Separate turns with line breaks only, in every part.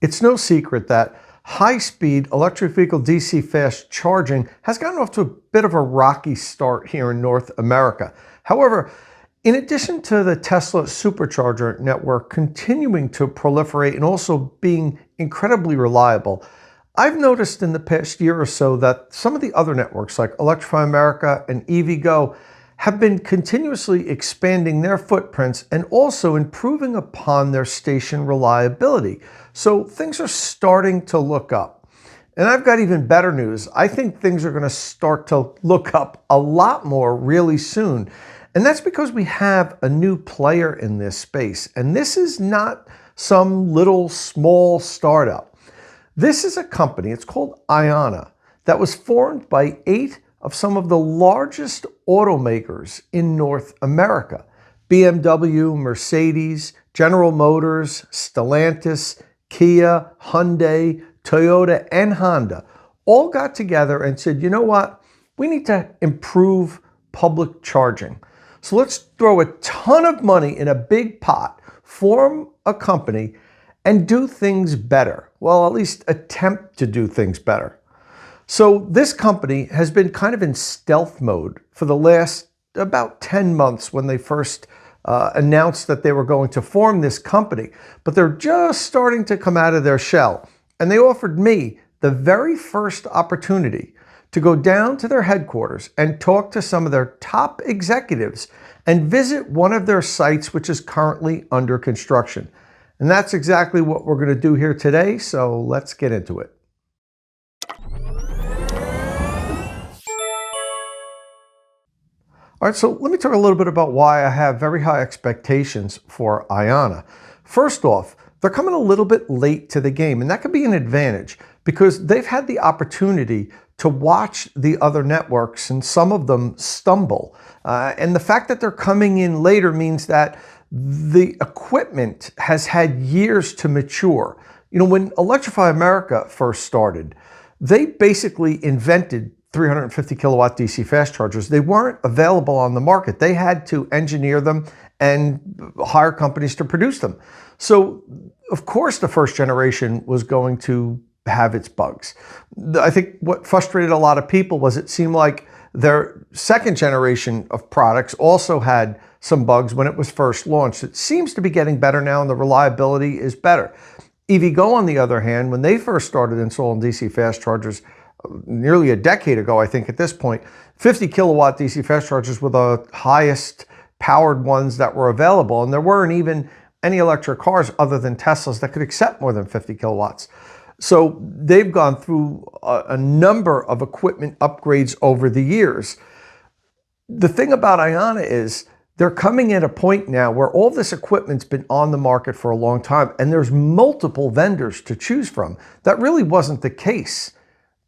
It's no secret that high-speed electric vehicle DC fast charging has gotten off to a bit of a rocky start here in North America. However, in addition to the Tesla Supercharger network continuing to proliferate and also being incredibly reliable, I've noticed in the past year or so that some of the other networks like Electrify America and EVgo have been continuously expanding their footprints and also improving upon their station reliability. So things are starting to look up. And I've got even better news. I think things are going to start to look up a lot more really soon. And that's because we have a new player in this space. And this is not some little small startup. This is a company, it's called Ionna, that was formed by 8 of some of the largest automakers in North America. BMW, Mercedes, General Motors, Stellantis, Kia, Hyundai, Toyota, and Honda all got together and said, you know what? We need to improve public charging. So let's throw a ton of money in a big pot, form a company, and do things better. Well, at least attempt to do things better. So this company has been kind of in stealth mode for the last about 10 months when they first announced that they were going to form this company, but they're just starting to come out of their shell. And they offered me the very first opportunity to go down to their headquarters and talk to some of their top executives and visit one of their sites, which is currently under construction. And that's exactly what we're going to do here today. So let's get into it. All right, so let me talk a little bit about why I have very high expectations for Ionna. First off, they're coming a little bit late to the game, and that could be an advantage because they've had the opportunity to watch the other networks and some of them stumble. And the fact that they're coming in later means that the equipment has had years to mature. You know, when Electrify America first started, they basically invented 350 kilowatt DC fast chargers. They weren't available on the market. They had to engineer them and hire companies to produce them. So, of course, the first generation was going to have its bugs. I think what frustrated a lot of people was it seemed like their second generation of products also had some bugs when it was first launched. It seems to be getting better now and the reliability is better. EVgo, on the other hand, when they first started installing DC fast chargers, nearly a decade ago, I think at this point, 50 kilowatt DC fast chargers were the highest powered ones that were available. And there weren't even any electric cars other than Teslas that could accept more than 50 kilowatts. So they've gone through a number of equipment upgrades over the years. The thing about Ionna is they're coming at a point now where all this equipment's been on the market for a long time and there's multiple vendors to choose from. That really wasn't the case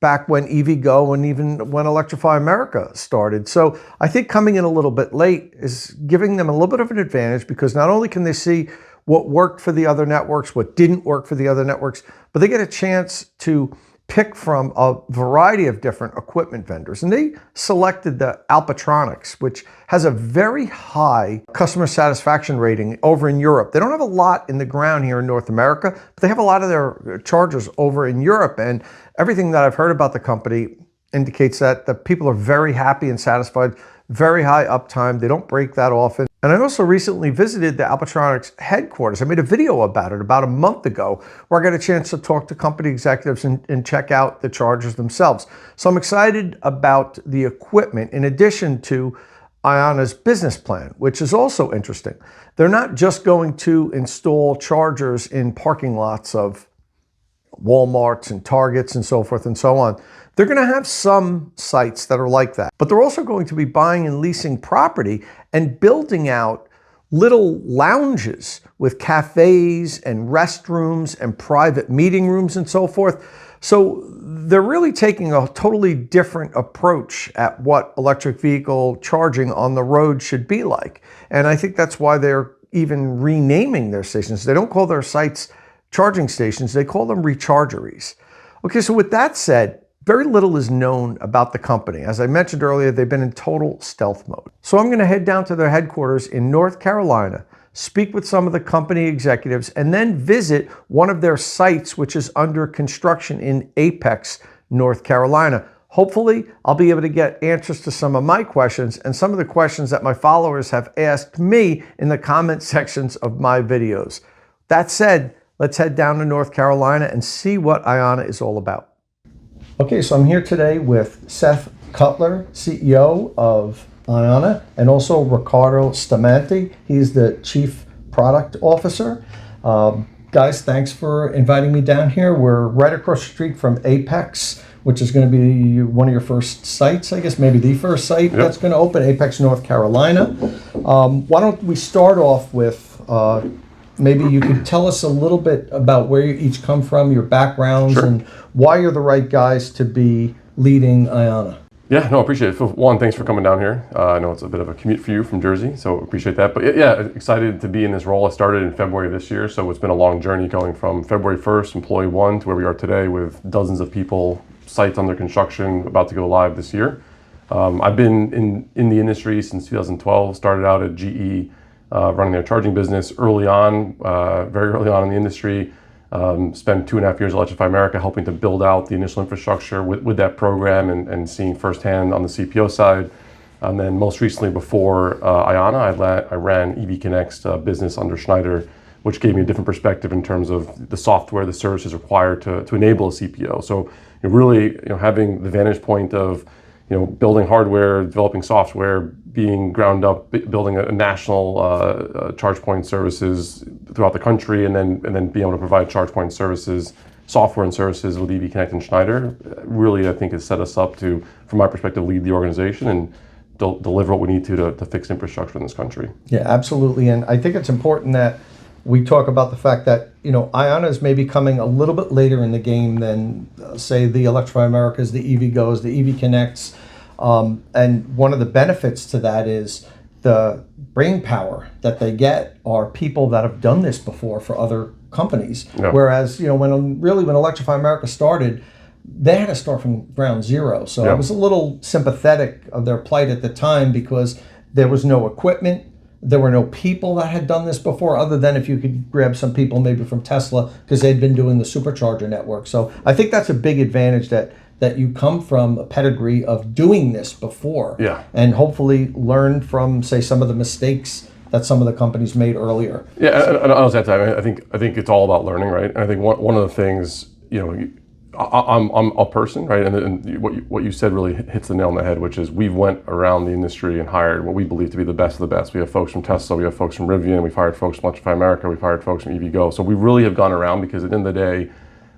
back when EVgo and even when Electrify America started. So I think coming in a little bit late is giving them a little bit of an advantage because not only can they see what worked for the other networks, what didn't work for the other networks, but they get a chance to pick from a variety of different equipment vendors. And they selected the Alpatronics, which has a very high customer satisfaction rating over in Europe. They don't have a lot in the ground here in North America, but they have a lot of their chargers over in Europe. And everything that I've heard about the company indicates that the people are very happy and satisfied, very high uptime. They don't break that often. And I also recently visited the Alpatronics headquarters. I made a video about it about a month ago where I got a chance to talk to company executives and check out the chargers themselves. So I'm excited about the equipment in addition to Ionna's business plan, which is also interesting. They're not just going to install chargers in parking lots of Walmarts and Targets and so forth and so on. They're going to have some sites that are like that, but they're also going to be buying and leasing property and building out little lounges with cafes and restrooms and private meeting rooms and so forth. So they're really taking a totally different approach at what electric vehicle charging on the road should be like. And I think that's why they're even renaming their stations. They don't call their sites charging stations, they call them Rechargeries. Okay, so with that said, very little is known about the company. As I mentioned earlier, they've been in total stealth mode. So I'm going to head down to their headquarters in North Carolina speak with some of the company executives, and then visit one of their sites, which is under construction in Apex, North Carolina. Hopefully, I'll be able to get answers to some of my questions and some of the questions that my followers have asked me in the comment sections of my videos. That said, let's head down to North Carolina and see what Ionna is all about. Okay, so I'm here today with Seth Cutler, CEO of Ionna, and also Ricardo Stamatti. He's the Chief Product Officer. Guys, thanks for inviting me down here. We're right across the street from Apex, which is going to be one of your first sites, I guess, maybe the first site that's going to open, Apex, North Carolina. Why don't we start off with, maybe you could tell us a little bit about where you each come from, your backgrounds, and why you're the right guys to be leading Ionna.
Yeah, no, appreciate it. Phil, one, thanks for coming down here. I know it's a bit of a commute for you from Jersey, so appreciate that. But yeah, excited to be in this role. I started in February of this year, so it's been a long journey going from February 1st, employee 1, to where we are today with dozens of people, sites under construction, about to go live this year. I've been in the industry since 2012, started out at GE, running their charging business early on, very early on in the industry. Spent 2.5 years at Electrify America helping to build out the initial infrastructure with that program and seeing firsthand on the CPO side. And then most recently before Ionna, I ran EV Connect's business under Schneider, which gave me a different perspective in terms of the software, the services required to enable a CPO. So really having the vantage point of building hardware, developing software, being ground up, building a national charge point services throughout the country, and then being able to provide charge point services, software and services with EV Connect and Schneider, really I think has set us up to, from my perspective, lead the organization and deliver what we need to fix infrastructure in this country.
Yeah, absolutely. And I think it's important that we talk about the fact that, Ionna is maybe coming a little bit later in the game than, say, the Electrify Americas, the EV Goes, the EV Connects. And one of the benefits to that is the brain power that they get are people that have done this before for other companies. Yeah. Whereas, when Electrify America started, they had to start from ground zero. So I was a little sympathetic of their plight at the time because there was no equipment. There were no people that had done this before, other than if you could grab some people maybe from Tesla because they'd been doing the Supercharger network. So I think that's a big advantage that you come from a pedigree of doing this before, and hopefully learn from, say, some of the mistakes that some of the companies made earlier.
Yeah, and I was at that. I think it's all about learning, right? And I think one of the things, I'm a person, right? And what you said really hits the nail on the head, which is we've went around the industry and hired what we believe to be the best of the best. We have folks from Tesla, we have folks from Rivian, we've hired folks from Electrify America, we've hired folks from EVgo. So we really have gone around because at the end of the day,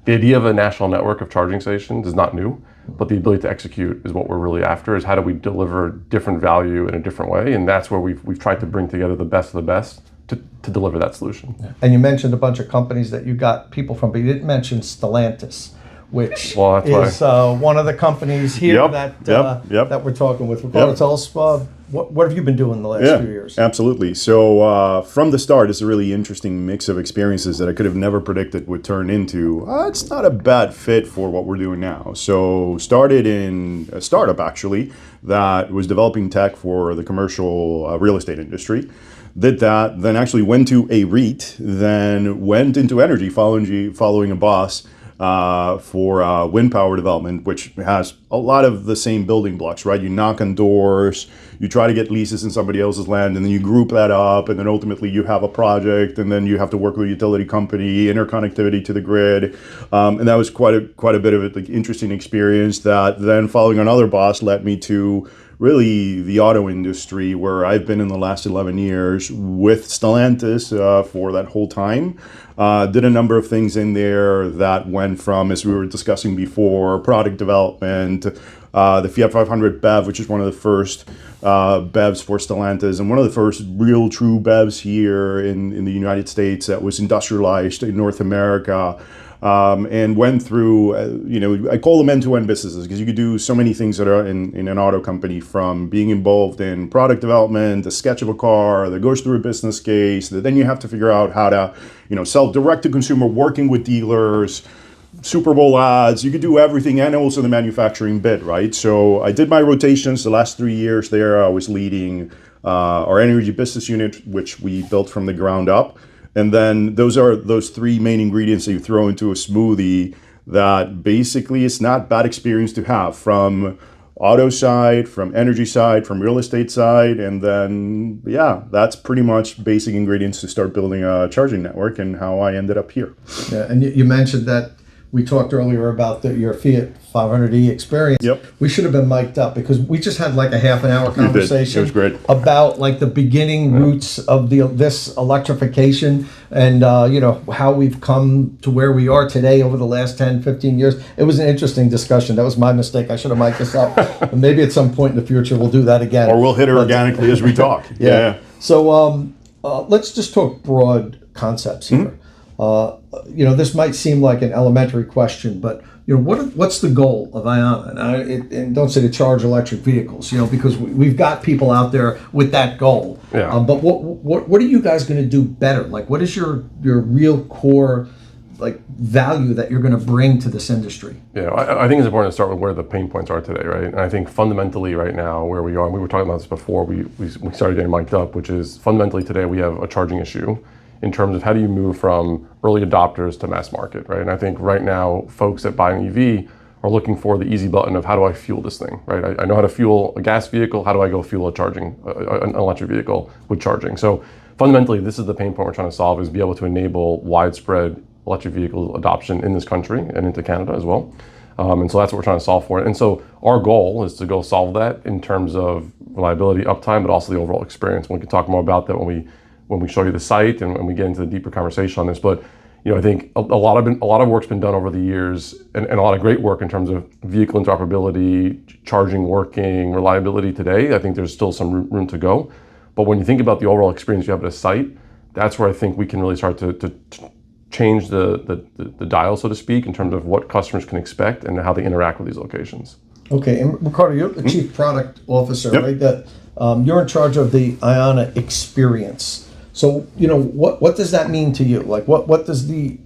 the idea of a national network of charging stations is not new, but the ability to execute is what we're really after, is how do we deliver different value in a different way? And that's where we've tried to bring together the best of the best to deliver that solution.
And you mentioned a bunch of companies that you got people from, but you didn't mention Stellantis, which is one of the companies here that we're talking with. Ricardo, tell us, what have you been doing the last few years?
Absolutely. So from the start, it's a really interesting mix of experiences that I could have never predicted would turn into, it's not a bad fit for what we're doing now. So started in a startup, actually, that was developing tech for the commercial real estate industry. Did that, then actually went to a REIT, then went into energy following a boss for wind power development, which has a lot of the same building blocks, right? You knock on doors, you try to get leases in somebody else's land, and then you group that up, and then ultimately you have a project, and then you have to work with a utility company, interconnectivity to the grid, and that was quite a bit of an interesting experience. That then, following another boss, led me to really the auto industry, where I've been in the last 11 years with Stellantis for that whole time. Did a number of things in there that went from, as we were discussing before, product development, the Fiat 500 BEV, which is one of the first BEVs for Stellantis, and one of the first real true BEVs here in the United States that was industrialized in North America. And went through, I call them end-to-end businesses, because you could do so many things that are in an auto company, from being involved in product development, the sketch of a car that goes through a business case, that then you have to figure out how to, sell direct to consumer, working with dealers, Super Bowl ads. You could do everything, and also the manufacturing bit, right? So I did my rotations the last 3 years there. I was leading our energy business unit, which we built from the ground up. And then those are those three main ingredients that you throw into a smoothie that basically it's not bad experience to have, from auto side, from energy side, from real estate side. And then, yeah, that's pretty much basic ingredients to start building a charging network, and how I ended up here.
Yeah, and you mentioned that we talked earlier about your Fiat 500e experience.
Yep.
We should have been mic'd up because we just had like a half an hour conversation.
It was great.
About like the beginning roots of this electrification, and how we've come to where we are today over the last 10, 15 years. It was an interesting discussion. That was my mistake. I should have mic'd us up. And maybe at some point in the future we'll do that again.
Or we'll hit it organically as we talk.
Yeah. So let's just talk broad concepts here. This might seem like an elementary question, but what's the goal of Ionna? And don't say to charge electric vehicles, because we've got people out there with that goal.
Yeah.
But what are you guys going to do better? Like, what is your real core value that you're going to bring to this industry?
Yeah, I think it's important to start with where the pain points are today, right? And I think fundamentally right now where we are, and we were talking about this before we started getting mic'd up, which is fundamentally today we have a charging issue in terms of how do you move from early adopters to mass market, right? And I think right now folks that buy an EV are looking for the easy button of how do I fuel this thing, right? I know how to fuel a gas vehicle, how do I go fuel an electric vehicle with charging? So fundamentally, this is the pain point we're trying to solve, is be able to enable widespread electric vehicle adoption in this country and into Canada as well. And so that's what we're trying to solve for. And so our goal is to go solve that in terms of reliability, uptime, but also the overall experience. We can talk more about that when we show you the site and when we get into the deeper conversation on this. But I think a lot of work's been done over the years, and a lot of great work in terms of vehicle interoperability, charging working, reliability today. I think there's still some room to go. But when you think about the overall experience you have at a site, that's where I think we can really start to change the dial, so to speak, in terms of what customers can expect and how they interact with these locations.
Okay, and Ricardo, you're the Chief Product Officer,
Yep.
right? That you're in charge of the Ionna experience. So, what does that mean to you? Like, what does the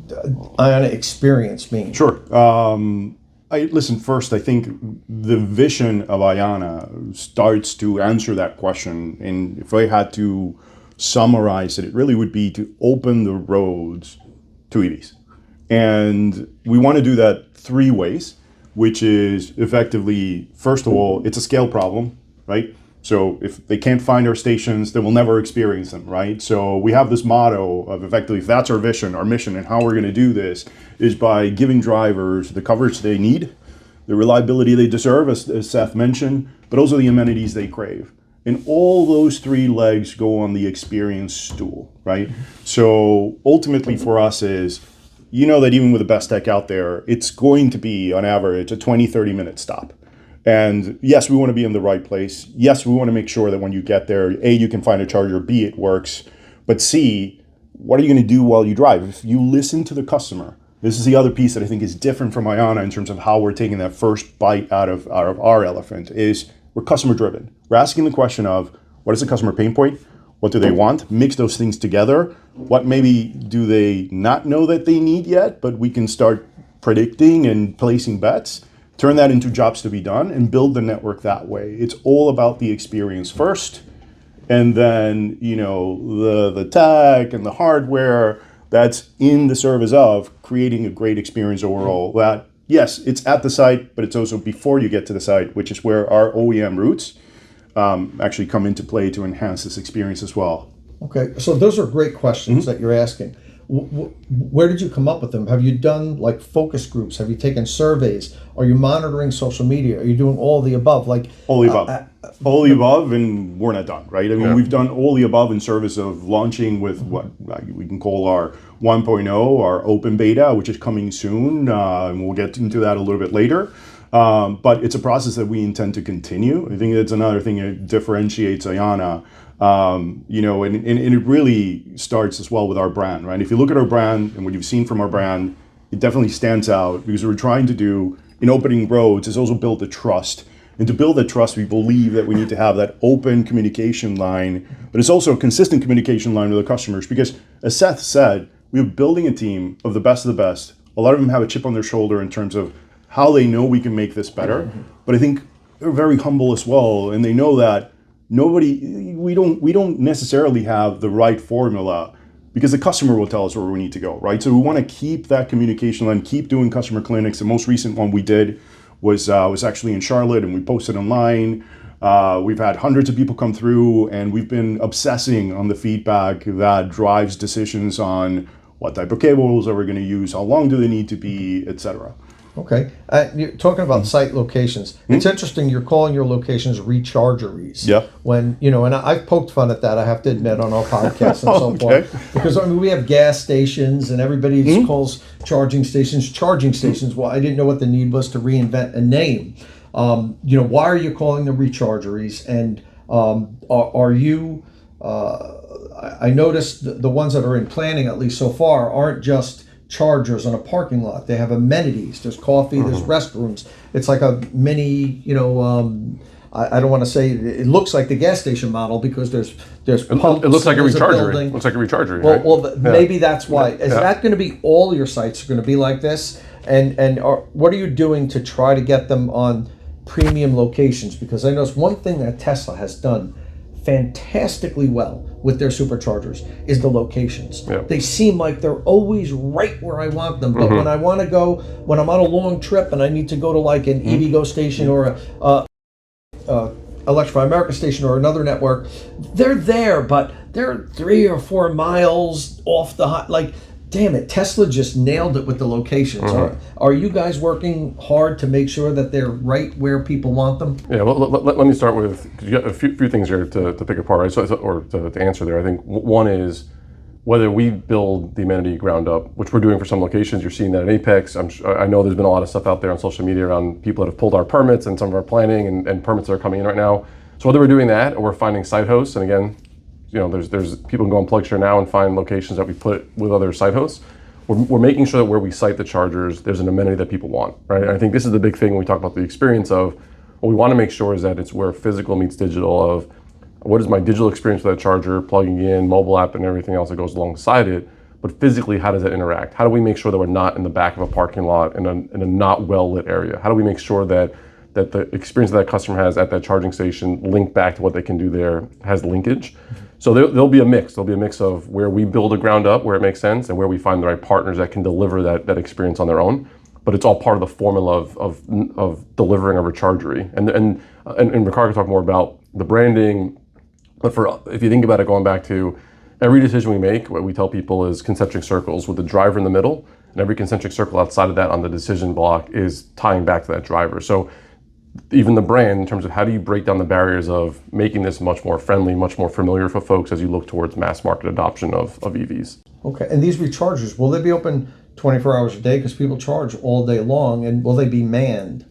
Ionna experience mean?
Sure. Listen, first, I think the vision of Ionna starts to answer that question. And if I had to summarize it, it really would be to open the roads to EVs. And we want to do that three ways, which is effectively, first of all, it's a scale problem, right? So if they can't find our stations, they will never experience them, right? So we have this motto of effectively, if that's our vision, our mission, and how we're going to do this is by giving drivers the coverage they need, the reliability they deserve, as Seth mentioned, but also the amenities they crave. And all those three legs go on the experience stool, right? So ultimately for us is, that even with the best tech out there, it's going to be on average a 20, 30-minute stop. And yes, we want to be in the right place. Yes, we want to make sure that when you get there, A, you can find a charger, B, it works. But C, what are you going to do while you drive? If you listen to the customer, this is the other piece that I think is different from Ionna in terms of how we're taking that first bite out of our elephant, is we're customer driven. We're asking the question of, what is the customer pain point? What do they want? Mix those things together. What maybe do they not know that they need yet, but we can start predicting and placing bets, turn that into jobs to be done, and build the network that way. It's all about the experience first, and then the tech and the hardware that's in the service of creating a great experience overall. That, yes, it's at the site, but it's also before you get to the site, which is where our OEM roots actually come into play to enhance this experience as well.
Okay, so those are great questions that you're asking. Where did you come up with them? Have you done like focus groups? Have you taken surveys? Are you monitoring social media? Are you doing all the above?
All the above. All the above, and we're not done, right? I mean, we've done all the above in service of launching with what we can call our 1.0, our open beta, which is coming soon, and we'll get into that a little bit later. But it's a process that we intend to continue. I think that's another thing that differentiates Ionna. And it really starts as well with our brand, right? If you look at our brand and what you've seen from our brand, it definitely stands out, because what we're trying to do in opening roads is also build the trust. And to build that trust, we believe that we need to have that open communication line, but it's also a consistent communication line with the customers, because as Seth said, we're building a team of the best of the best. A lot of them have a chip on their shoulder in terms of how they know we can make this better. But I think they're very humble as well, and they know that we don't necessarily have the right formula, because the customer will tell us where we need to go, right? So we want to keep that communication line, keep doing customer clinics. The most recent one we did was actually in Charlotte, and we posted online. We've had hundreds of people come through, and we've been obsessing on the feedback that drives decisions on what type of cables are we going to use, how long do they need to be, etc.
Okay. You're talking about site locations. It's interesting you're calling your locations rechargeries.
Yeah.
When, and I've poked fun at that, I have to admit, on our podcasts and so
Okay.
forth. Because, we have gas stations, and everybody just calls charging stations. Well, I didn't know what the need was to reinvent a name. Why are you calling them rechargeries? And are you... I noticed the ones that are in planning, at least so far, aren't just chargers on a parking lot. They have amenities. There's coffee. There's restrooms. It's like a mini. I don't want to say it looks like the gas station model, because there's pumps.
It looks like a
there's
Rechargery. Looks like a Rechargery.
Well,
right?
well, maybe that's why. Is that going to be all your sites are going to be like this? And what are you doing to try to get them on premium locations? Because I noticed one thing that Tesla has done fantastically well with their superchargers is the locations.
Yep.
They seem like they're always right where I want them. But when I want to go, when I'm on a long trip and I need to go to like an EVgo station or a Electrify America station or another network, they're there, but they're 3 or 4 miles off the damn it, Tesla just nailed it with the locations. Are you guys working hard to make sure that they're right where people want them?
Yeah, well, let me start with, because you got a few things here to pick apart, right? To answer there. I think one is whether we build the amenity ground up, which we're doing for some locations. You're seeing that at Apex. I know there's been a lot of stuff out there on social media around people that have pulled our permits and some of our planning and permits that are coming in right now. So whether we're doing that or we're finding site hosts, and again, there's people can go on PlugShare now and find locations that we put with other site hosts. We're making sure that where we site the chargers, there's an amenity that people want, right? And I think this is the big thing when we talk about the experience of what we want to make sure is that it's where physical meets digital, of what is my digital experience with that charger, plugging in, mobile app, and everything else that goes alongside it. But physically, how does that interact? How do we make sure that we're not in the back of a parking lot in a not well-lit area? How do we make sure that the experience that customer has at that charging station linked back to what they can do there has linkage? So there'll be a mix. There'll be a mix of where we build a ground up where it makes sense, and where we find the right partners that can deliver that experience on their own. But it's all part of the formula of delivering a Rechargery. And Ricardo can talk more about the branding. But if you think about it, going back to every decision we make, what we tell people is concentric circles with the driver in the middle, and every concentric circle outside of that on the decision block is tying back to that driver. So even the brand, in terms of how do you break down the barriers of making this much more friendly, much more familiar for folks as you look towards mass market adoption of EVs.
Okay, and these rechargers, will they be open 24 hours a day? Because people charge all day long, and will they be manned?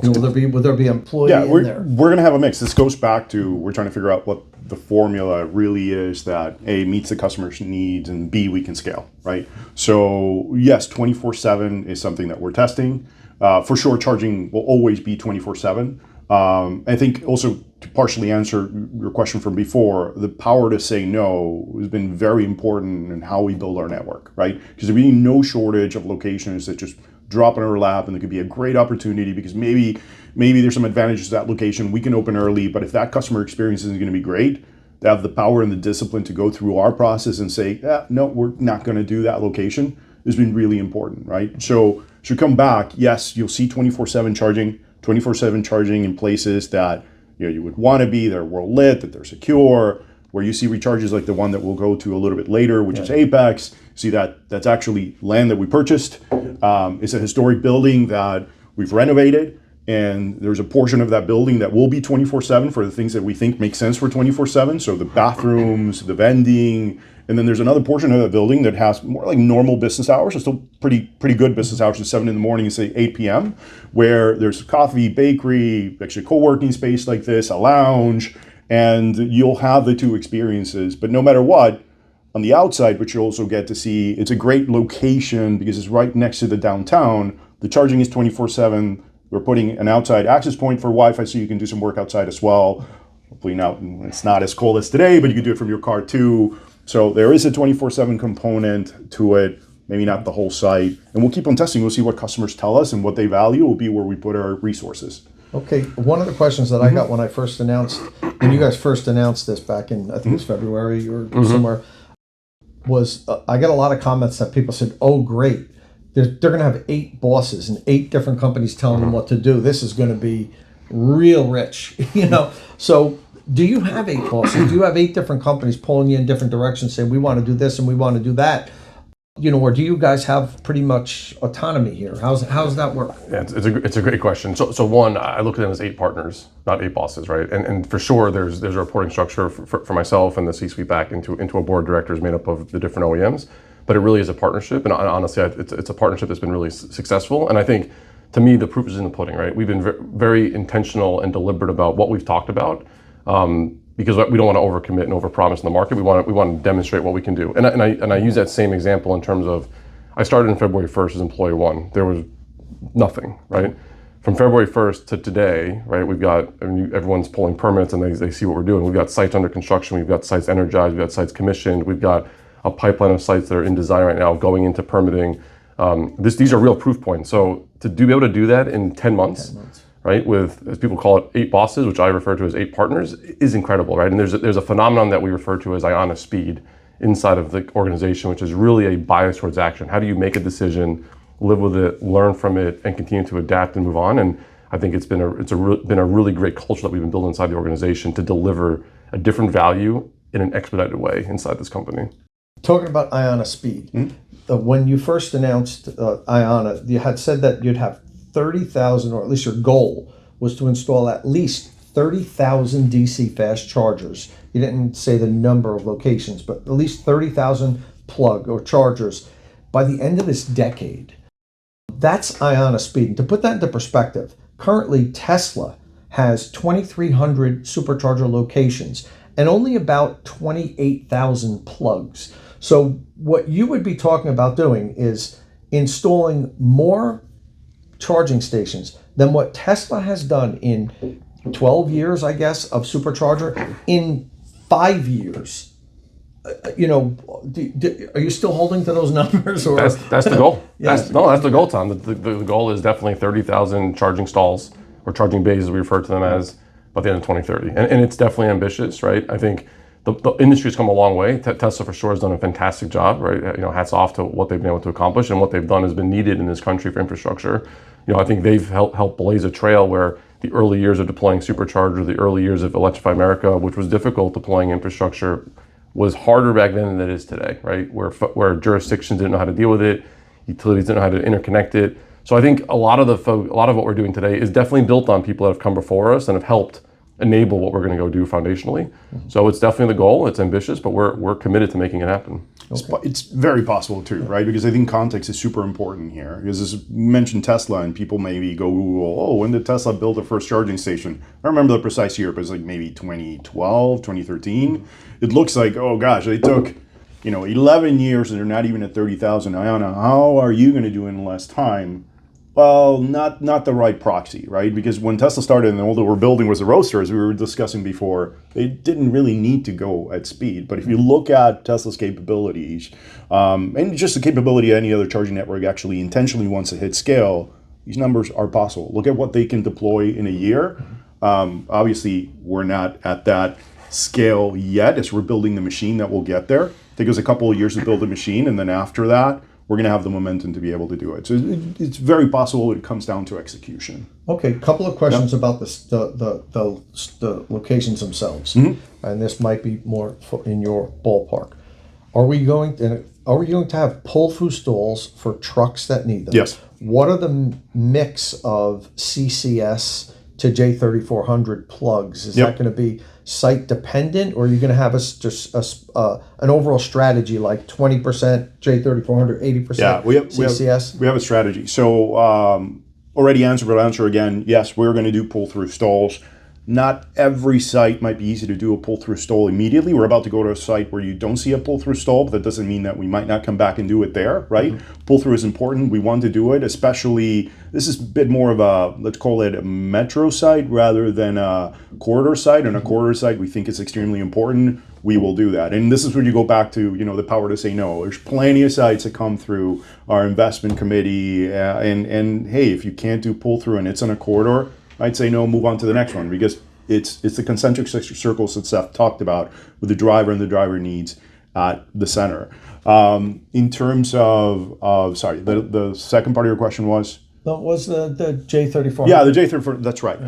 Will there be employee in there?
We're going to have a mix. This goes back to, we're trying to figure out what the formula really is that A, meets the customer's needs, and B, we can scale, right? So yes, 24/7 is something that we're testing. For sure, charging will always be 24/7. I think also, to partially answer your question from before, the power to say no has been very important in how we build our network, right? Because there's really no shortage of locations that just drop in our lap, and there could be a great opportunity because maybe there's some advantages to that location. We can open early, but if that customer experience isn't going to be great, they have the power and the discipline to go through our process and say, no, we're not going to do that location, has been really important, right? So should come back, yes, you'll see 24/7 charging in places that you would want to be. They're well lit, that they're secure. Where you see recharges like the one that we'll go to a little bit later, which is Apex. See that's actually land that we purchased. It's a historic building that we've renovated, and there's a portion of that building that will be 24/7 for the things that we think make sense for 24/7. So the bathrooms, the vending, and then there's another portion of that building that has more like normal business hours. It's still pretty good business hours at 7 in the morning and say 8 p.m. where there's coffee, bakery, actually co-working space like this, a lounge, and you'll have the two experiences. But no matter what, on the outside, which you'll also get to see, it's a great location because it's right next to the downtown. The charging is 24/7. We're putting an outside access point for Wi-Fi so you can do some work outside as well. Hopefully now it's not as cold as today, but you can do it from your car too. So there is a 24/7 component to it, maybe not the whole site. And we'll keep on testing. We'll see what customers tell us, and what they value will be where we put our resources.
Okay, one of the questions that I got when I first announced, when you guys first announced this back in, I think it was February or somewhere, was I got a lot of comments that people said, oh, great. They're going to have 8 bosses and 8 different companies telling them what to do. This is going to be real rich, you know? So do you have 8 bosses? Do you have 8 different companies pulling you in different directions saying, we want to do this and we want to do that? You know, or do you guys have pretty much autonomy here? How's that work?
Yeah, it's a great question. So one, I look at them as 8 partners, not 8 bosses, right? And for sure, there's a reporting structure for myself and the C-suite back into a board of directors made up of the different OEMs. But it really is a partnership, and honestly, it's a partnership that's been really successful. And I think, to me, the proof is in the pudding, right? We've been very intentional and deliberate about what we've talked about. Because we don't want to overcommit and overpromise in the market. We want to demonstrate what we can do. And I use that same example in terms of, I started in February 1st as employee 1. There was nothing, right? From February 1st to today, right? We've got, everyone's pulling permits and they see what we're doing. We've got sites under construction. We've got sites energized. We've got sites commissioned. We've got a pipeline of sites that are in design right now, going into permitting. These are real proof points. So to be able to do that in 10 months. Right, with, as people call it, 8 bosses, which I refer to as 8 partners, is incredible, right? And there's a phenomenon that we refer to as Ionna speed inside of the organization, which is really a bias towards action. How do you make a decision, live with it, learn from it, and continue to adapt and move on? And I think it's been a really great culture that we've been building inside the organization to deliver a different value in an expedited way inside this company.
Talking about Ionna speed, when you first announced Ionna, you had said that you'd have 30,000, or at least your goal was to install at least 30,000 DC fast chargers. You didn't say the number of locations, but at least 30,000 plug or chargers by the end of this decade. That's Ionna speed. And to put that into perspective, currently Tesla has 2,300 supercharger locations and only about 28,000 plugs. So what you would be talking about doing is installing more charging stations than what Tesla has done in 12 years, I guess, of supercharger in 5 years. You know, are you still holding to those numbers? Or
that's the goal.
Yes.
That's the goal, Tom. The goal is definitely 30,000 charging stalls or charging bays, as we refer to them as, by the end of 2030. And it's definitely ambitious, right? I think the industry's come a long way. Tesla for sure has done a fantastic job, right? You know, hats off to what they've been able to accomplish, and what they've done has been needed in this country for infrastructure. You know, I think they've helped blaze a trail where the early years of deploying Supercharger, the early years of Electrify America, which was difficult deploying infrastructure, was harder back then than it is today, right? Where jurisdictions didn't know how to deal with it, utilities didn't know how to interconnect it. So I think a lot of what we're doing today is definitely built on people that have come before us and have helped enable what we're going to go do foundationally. So it's definitely the goal. It's ambitious, but we're committed to making it happen.
Okay. It's very possible too, right? Because I think context is super important here. Because as you mentioned Tesla, and people maybe go, oh, when did Tesla build the first charging station? I don't remember the precise year, but it's like maybe 2012, 2013. It looks like, oh gosh, they took 11 years and they're not even at 30,000 Ionna. How are you going to do in less time? Well, not the right proxy, right? Because when Tesla started and all they were building was the Roadster, as we were discussing before, they didn't really need to go at speed. But if you look at Tesla's capabilities, and just the capability of any other charging network actually intentionally wants to hit scale, these numbers are possible. Look at what they can deploy in a year. Obviously, we're not at that scale yet as we're building the machine that will get there. It takes us a couple of years to build the machine, and then after that, we're going to have the momentum to be able to do it. So it's very possible it comes down to execution.
Okay, a couple of questions about the locations themselves, and this might be more in your ballpark. Are we going to have pull-through stalls for trucks that need them?
Yes.
What are the mix of CCS to J3400 plugs? Is that going to be site dependent, or are you going to have an overall strategy like 20% J3400, 80% CCS?
We have a strategy. So already answered, but I'll answer again. Yes, we're going to do pull-through stalls. Not every site might be easy to do a pull-through stall immediately. We're about to go to a site where you don't see a pull-through stall, but that doesn't mean that we might not come back and do it there, right? Pull-through is important. We want to do it, especially, this is a bit more of a, let's call it a metro site rather than a corridor site. On a corridor site, we think it's extremely important. We will do that. And this is where you go back to, the power to say no. There's plenty of sites that come through our investment committee. And hey, if you can't do pull-through and it's on a corridor, I'd say no, move on to the next one, because it's the concentric circles that Seth talked about with the driver and the driver needs at the center. In terms of sorry, the second part of your question was?
That was the J3400.
Yeah, the J3400, that's right.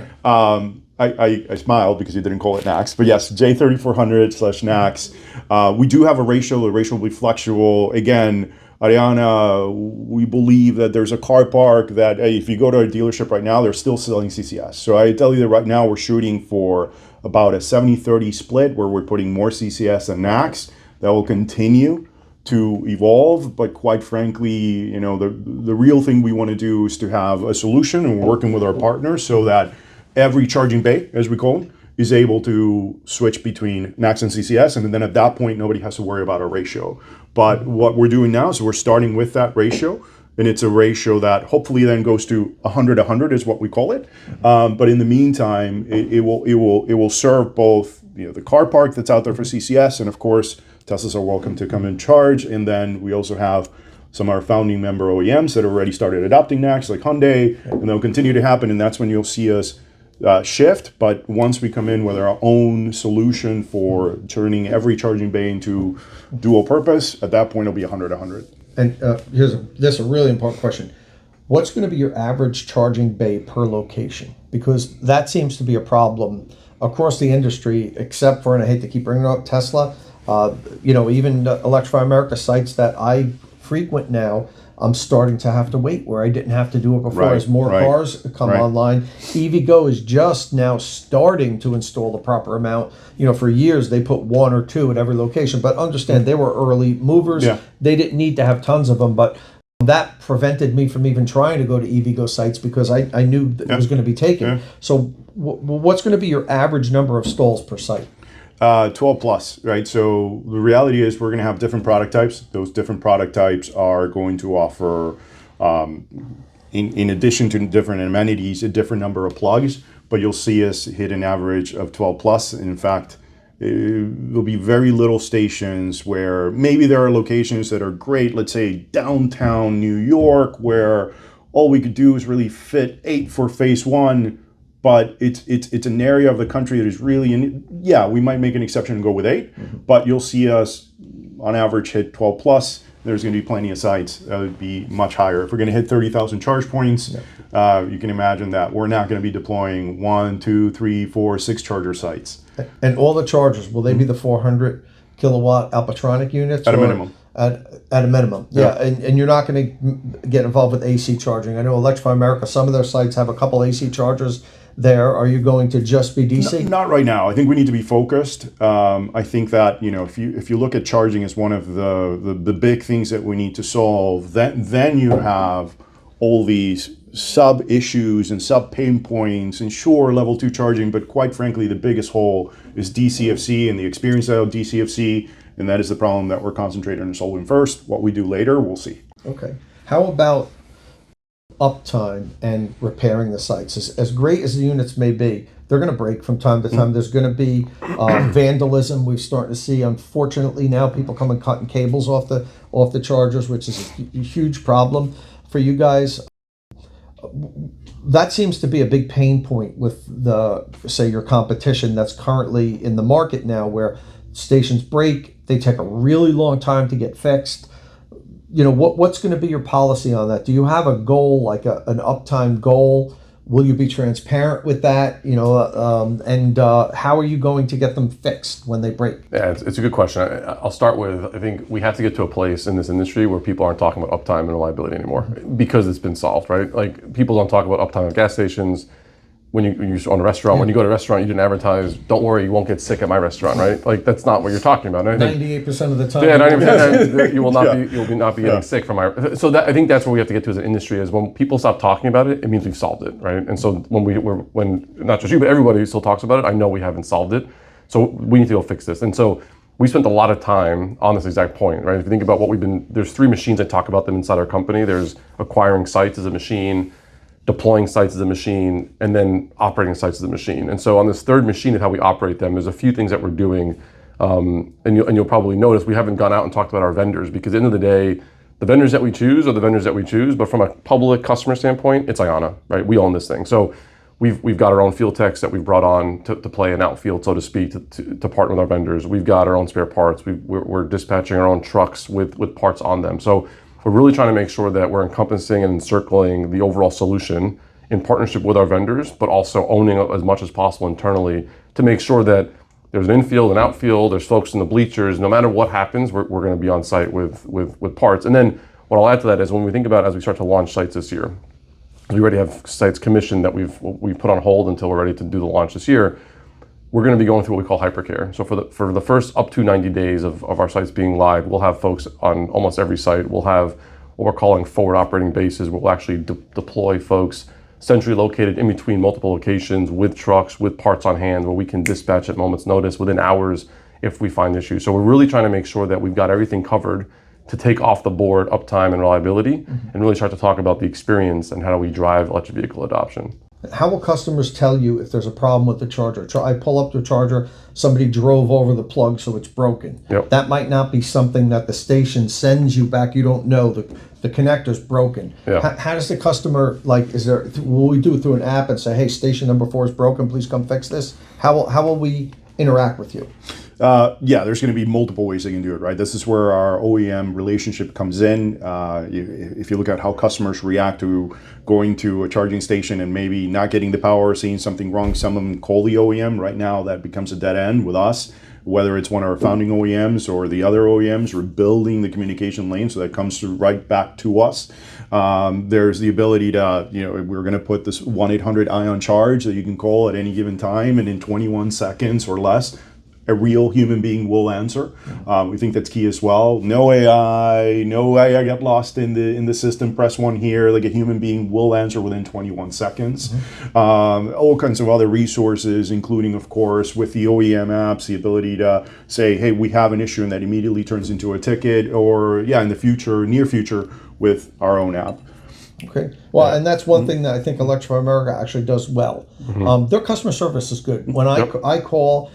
I smiled because you didn't call it NACS, but yes, J3400/NACS. We do have a ratio. The ratio will be flexible. Again, Ionna, we believe that there's a car park that, hey, if you go to a dealership right now, they're still selling CCS. So I tell you that right now we're shooting for about a 70-30 split where we're putting more CCS than NACS. That will continue to evolve, but quite frankly, you know, the real thing we want to do is to have a solution, and we're working with our partners so that every charging bay, as we call it, is able to switch between NACS and CCS, and then at that point, nobody has to worry about a ratio. But what we're doing now is we're starting with that ratio, and it's a ratio that hopefully then goes to 100-100 is what we call it. But in the meantime, it will serve both, you know, the car park that's out there for CCS, and of course, Teslas are welcome to come and charge. And then we also have some of our founding member OEMs that already started adopting NACS, like Hyundai, and they'll continue to happen. And that's when you'll see us shift. But once we come in with our own solution for turning every charging bay into dual purpose, at that point it'll be 100-100.
And this is a really important question. What's going to be your average charging bay per location? Because that seems to be a problem across the industry, except for, and I hate to keep bringing up Tesla, you know, even Electrify America sites that I frequent now, I'm starting to have to wait where I didn't have to do it before. As more cars come online. EVgo is just now starting to install the proper amount. You know, for years they put 1 or 2 at every location, but understand they were early movers. Yeah. They didn't need to have tons of them, but that prevented me from even trying to go to EVgo sites because I knew that it was going to be taken. Yeah. So what's going to be your average number of stalls per site?
12 plus, right? So the reality is we're going to have different product types. Those different product types are going to offer, in addition to different amenities, a different number of plugs, but you'll see us hit an average of 12 plus. In fact, there'll be very little stations where maybe there are locations that are great, let's say downtown New York, where all we could do is really fit 8 for phase 1. But it's an area of the country that is really, yeah, we might make an exception and go with 8, but you'll see us on average hit 12 plus. There's going to be plenty of sites that would be much higher. If we're going to hit 30,000 charge points, you can imagine that we're not going to be deploying 1, 2, 3, 4, 6 charger sites.
And all the chargers, will they be the 400 kilowatt Alpatronic units?
At a minimum.
At a minimum, yeah. And you're not going to get involved with AC charging. I know Electrify America, some of their sites have a couple AC chargers there. Are you going to just be DC?
Not right now. I think we need to be focused. I think that, you know, if you look at charging as one of the big things that we need to solve, then you have all these sub issues and sub pain points, and sure, level 2 charging, but quite frankly, the biggest hole is DCFC and the experience of DCFC, and that is the problem that we're concentrating on solving first. What we do later, we'll see.
Okay. How about uptime and repairing the sites? As great as the units may be, they're going to break from time to time. There's going to be vandalism. We're starting to see, unfortunately, now people come and cutting cables off the chargers, which is a huge problem for you guys. That seems to be a big pain point with say your competition that's currently in the market now, where stations break, they take a really long time to get fixed. You know, what's going to be your policy on that? Do you have a goal, like an uptime goal? Will you be transparent with that? You know, and how are you going to get them fixed when they break?
Yeah, it's a good question. I'll start with, I think we have to get to a place in this industry where people aren't talking about uptime and reliability anymore because it's been solved, right? Like, people don't talk about uptime at gas stations. When you're on a restaurant, when you go to a restaurant, you didn't advertise, don't worry, you won't get sick at my restaurant, right? Like, that's not what you're talking about.
98% of the time.
Yeah, 90% you will not be getting sick from my. So I think that's where we have to get to as an industry, is when people stop talking about it, it means we've solved it, right? And so when not just you, but everybody still talks about it, I know we haven't solved it. So we need to go fix this. And so we spent a lot of time on this exact point, right? If you think about there's 3 machines, I talk about them inside our company. There's acquiring sites as a machine, deploying sites as a machine, and then operating sites as a machine. And so on this 3rd machine and how we operate them, there's a few things that we're doing. And you'll probably notice we haven't gone out and talked about our vendors, because at the end of the day, the vendors that we choose are the vendors that we choose. But from a public customer standpoint, it's Ionna, right? We own this thing. So We've got our own field techs that we've brought on to play an outfield, so to speak, to partner with our vendors. We've got our own spare parts. We're dispatching our own trucks with parts on them. So we're really trying to make sure that we're encompassing and encircling the overall solution in partnership with our vendors, but also owning as much as possible internally to make sure that there's an infield, an outfield, there's folks in the bleachers. No matter what happens, we're going to be on site with parts. And then what I'll add to that is when we think about as we start to launch sites this year, we already have sites commissioned that we've put on hold until we're ready to do the launch this year. We're going to be going through what we call hypercare. So for the first up to 90 days of our sites being live, we'll have folks on almost every site. We'll have what we're calling forward operating bases, where we'll actually deploy folks centrally located in between multiple locations with trucks, with parts on hand, where we can dispatch at moment's notice within hours if we find issues. So we're really trying to make sure that we've got everything covered to take off the board uptime and reliability, and really start to talk about the experience and how do we drive electric vehicle adoption.
How will customers tell you if there's a problem with the charger? I pull up the charger, somebody drove over the plug, so it's broken.
Yep.
That might not be something that the station sends you back. You don't know the connector's broken.
Yeah.
How does the customer, will we do it through an app and say, hey, station number 4 is broken, please come fix this? How will we interact with you?
There's going to be multiple ways they can do it, right? This is where our OEM relationship comes in. If you look at how customers react to going to a charging station and maybe not getting the power, seeing something wrong, some of them call the OEM. Right now, that becomes a dead end with us. Whether it's one of our founding OEMs or the other OEMs, we're building the communication lane so that comes right back to us. There's the ability to, we're going to put this 1-800-ION charge that you can call at any given time, and in 21 seconds or less, a real human being will answer. We think that's key as well. No AI, I got lost in the system, press 1 here. Like, a human being will answer within 21 seconds. All kinds of other resources, including, of course, with the OEM apps, the ability to say, hey, we have an issue, and that immediately turns into a ticket, or in the near future, with our own app.
Okay. Well, and that's one thing that I think Electrify America actually does well. Their customer service is good. When I call,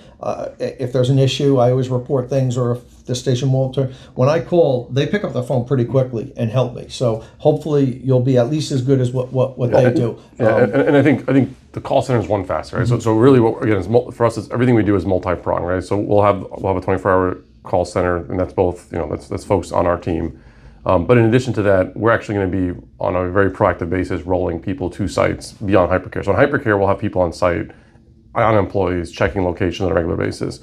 if there's an issue, I always report things, or if the station won't turn. When I call, they pick up the phone pretty quickly and help me. So hopefully you'll be at least as good as what they do.
And I think the call center is one facet, right? So really, for us, it's everything we do is multi-pronged, right? So we'll have a 24-hour call center, and that's both, that's folks on our team. But in addition to that, we're actually going to be on a very proactive basis rolling people to sites beyond hypercare. So in hypercare, we'll have people on site, Ionna employees checking locations on a regular basis.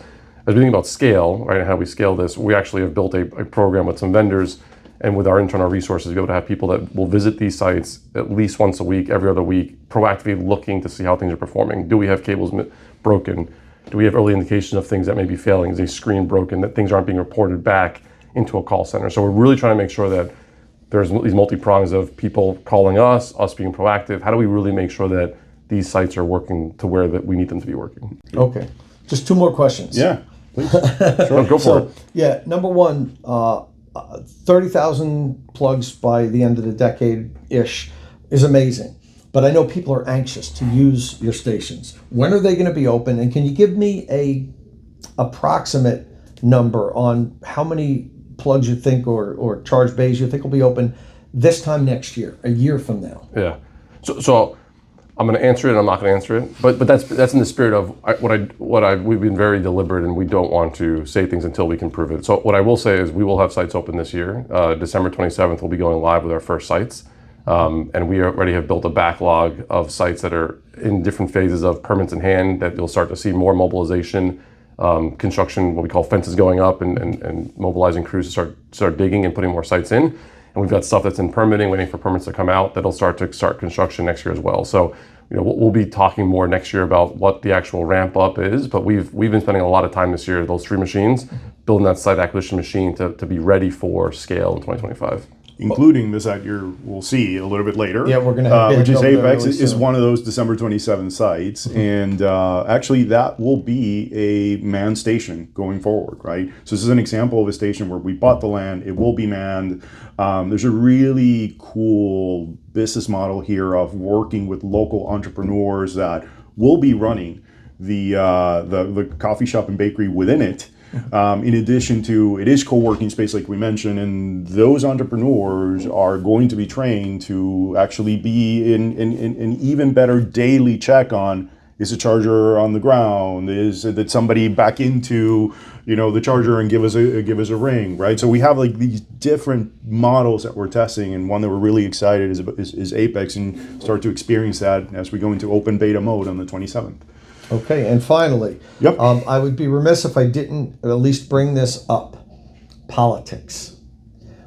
As we think about scale, right, and how we scale this, we actually have built a program with some vendors and with our internal resources to be able to have people that will visit these sites at least once a week, every other week, proactively looking to see how things are performing. Do we have cables broken? Do we have early indications of things that may be failing? Is a screen broken, that things aren't being reported back into a call center? So we're really trying to make sure that there's these multi-prongs of people calling us being proactive. How do we really make sure that these sites are working to where that we need them to be working?
Okay. Just 2 more questions.
Yeah, please.
Sure, go for it.
Yeah, number 1, 30,000 plugs by the end of the decade-ish is amazing. But I know people are anxious to use your stations. When are they going to be open? And can you give me a approximate number on how many plugs you think or charge bays you think will be open this time next year, a year from now?
Yeah. So I'm going to answer it, and I'm not going to answer it. But that's in the spirit of we've been very deliberate, and we don't want to say things until we can prove it. So what I will say is we will have sites open this year. December 27th, we'll be going live with our first sites. And we already have built a backlog of sites that are in different phases of permits in hand, that you'll start to see more mobilization, construction, what we call fences going up, and mobilizing crews to start digging and putting more sites in. And we've got stuff that's in permitting, waiting for permits to come out, that'll start construction next year as well. So, we'll be talking more next year about what the actual ramp up is, but we've been spending a lot of time this year, those 3 machines, building that site acquisition machine to be ready for scale in 2025.
Including the site we'll see a little bit later.
Yeah, we're going to have
which is Apex
really
is one of those December 27 sites, and actually that will be a manned station going forward, right? So this is an example of a station where we bought the land, it will be manned. There's a really cool business model here of working with local entrepreneurs that will be running the coffee shop and bakery within it. In addition to, it is co-working space like we mentioned, and those entrepreneurs are going to be trained to actually be in an even better daily check on, is a charger on the ground? Is that somebody back into, the charger and give us a ring, right? So we have like these different models that we're testing, and one that we're really excited is Apex, and start to experience that as we go into open beta mode on the 27th.
Okay, and finally,
Yep.
I would be remiss if I didn't at least bring this up. Politics.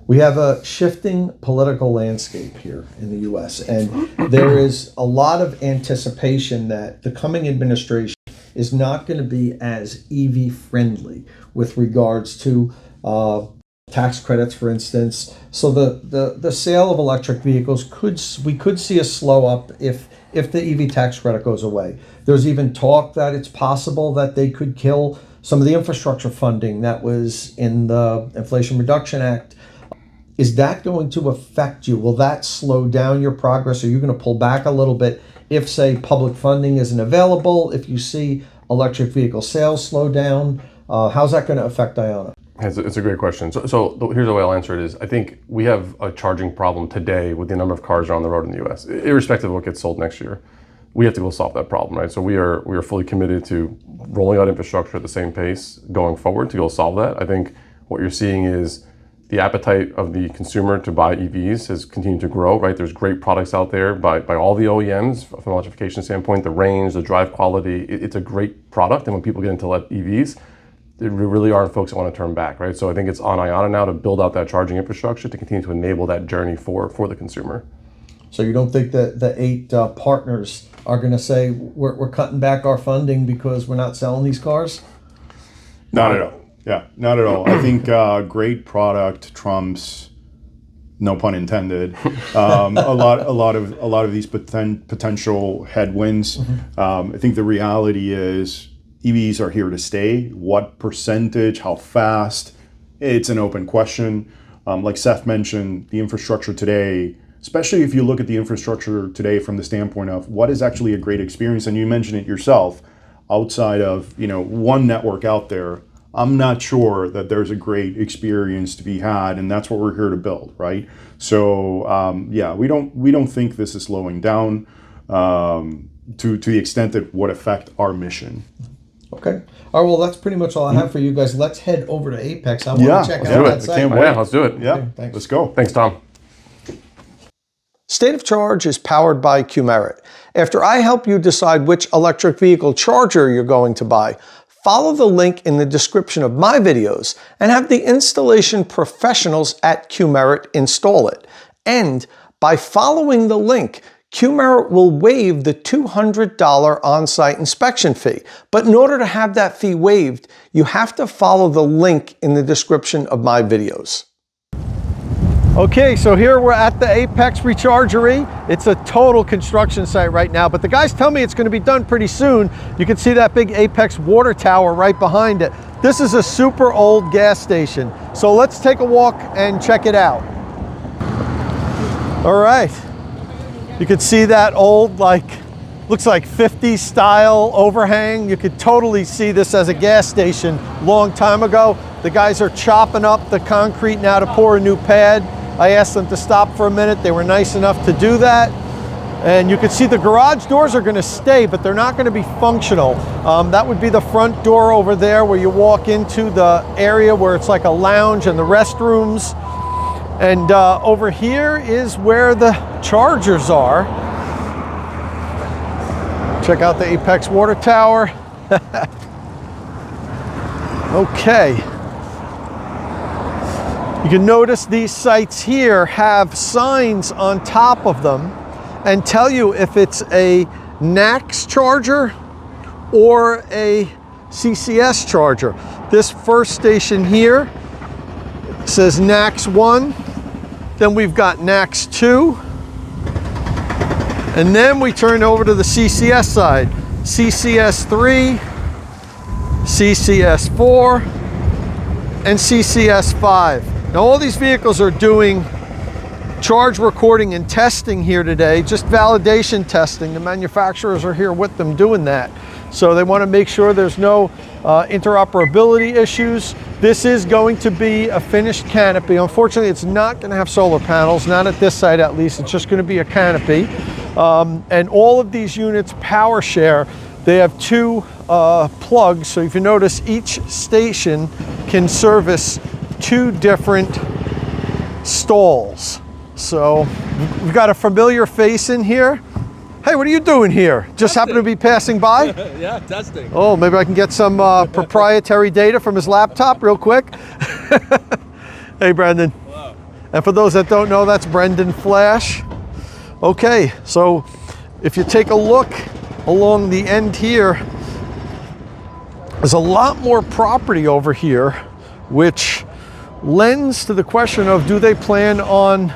We have a shifting political landscape here in the U.S., and there is a lot of anticipation that the coming administration is not going to be as EV friendly with regards to tax credits, for instance. So the sale of electric vehicles we could see a slow up if the EV tax credit goes away. There's even talk that it's possible that they could kill some of the infrastructure funding that was in the Inflation Reduction Act. Is that going to affect you? Will that slow down your progress? Are you going to pull back a little bit if, say, public funding isn't available? If you see electric vehicle sales slow down, how's that going to affect Ionna?
It's a great question. So here's the way I'll answer it is, I think we have a charging problem today with the number of cars on the road in the US, irrespective of what gets sold next year. We have to go solve that problem, right? So we are fully committed to rolling out infrastructure at the same pace going forward to go solve that. I think what you're seeing is the appetite of the consumer to buy EVs has continued to grow, right? There's great products out there by all the OEMs from an electrification standpoint, the range, the drive quality, it's a great product. And when people get into EVs, there really aren't folks that want to turn back, right? So I think it's on Ionna now to build out that charging infrastructure to continue to enable that journey for the consumer.
So you don't think that the 8 partners are going to say, we're cutting back our funding because we're not selling these cars?
Not at all. Yeah, not at all. I think great product trumps, no pun intended, a lot of these potential headwinds. I think the reality is EVs are here to stay. What percentage, how fast, it's an open question. Like Seth mentioned, the infrastructure today, especially if you look at the infrastructure today from the standpoint of what is actually a great experience, and you mentioned it yourself, outside of one network out there, I'm not sure that there's a great experience to be had, and that's what we're here to build, right? So we don't think this is slowing down to the extent that would affect our mission.
Okay. All right. Well, that's pretty much all I have for you guys. Let's head over to Apex. I want to check out that site.
Can't wait.
Yeah, let's do it.
Yeah,
Okay, thanks.
Let's go.
Thanks, Tom.
State of Charge is powered by Qmerit. After I help you decide which electric vehicle charger you're going to buy, follow the link in the description of my videos and have the installation professionals at Qmerit install it. And by following the link, Qmerit will waive the $200 on-site inspection fee. But in order to have that fee waived, you have to follow the link in the description of my videos. Okay, so here we're at the Apex Rechargery. It's a total construction site right now, but the guys tell me it's going to be done pretty soon. You can see that big Apex water tower right behind it. This is a super old gas station. So let's take a walk and check it out. All right. You can see that old, looks like 50s style overhang. You could totally see this as a gas station long time ago. The guys are chopping up the concrete now to pour a new pad. I asked them to stop for a minute. They were nice enough to do that. And you can see the garage doors are going to stay, but they're not going to be functional. That would be the front door over there where you walk into the area where it's like a lounge and the restrooms. And over here is where the chargers are. Check out the Apex water tower. Okay. You can notice these sites here have signs on top of them and tell you if it's a NACS charger or a CCS charger. This first station here says NACS 1, then we've got NACS 2, and then we turn over to the CCS side. CCS 3, CCS 4, and CCS 5. Now all these vehicles are doing charge recording and testing here today, just validation testing. The manufacturers are here with them doing that. So they want to make sure there's no interoperability issues. This is going to be a finished canopy. Unfortunately, it's not going to have solar panels, not at this site at least. It's just going to be a canopy. And all of these units power share. They have two plugs. So if you notice, each station can service two different stalls. So we've got a familiar face in here. Hey, what are you doing here? Just happen to be passing by?
Yeah, testing.
Oh, maybe I can get some proprietary data from his laptop real quick. Hey, Brendan.
Hello.
And for those that don't know, that's Brendan Flash. Okay, so if you take a look along the end here, there's a lot more property over here, which lends to the question of, do they plan on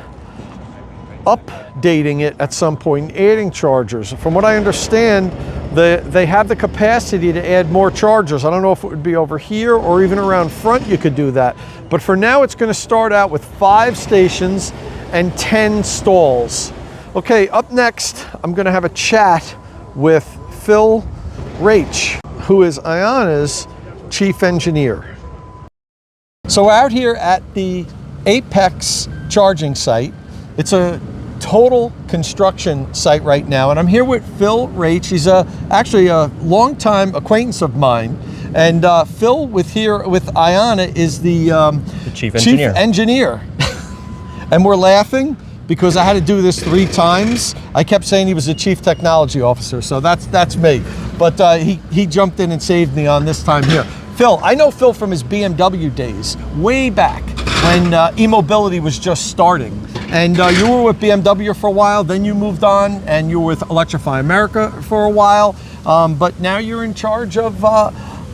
updating it at some point, adding chargers? From what I understand, they have the capacity to add more chargers. I don't know if it would be over here or even around front you could do that. But for now, it's going to start out with 5 stations and 10 stalls. Okay, up next, I'm going to have a chat with Phil Retsch, who is Ionna's Chief Engineer. So we're out here at the Apex charging site. It's a total construction site right now, and I'm here with Phil Retsch. He's actually a longtime acquaintance of mine, and Phil with Ionna is the
Chief Engineer.
And we're laughing because I had to do this 3 times. I kept saying he was a Chief Technology Officer, so that's me. But he jumped in and saved me on this time here. Phil, I know Phil from his BMW days, way back when e-mobility was just starting. And you were with BMW for a while, then you moved on and you were with Electrify America for a while. But now you're in charge of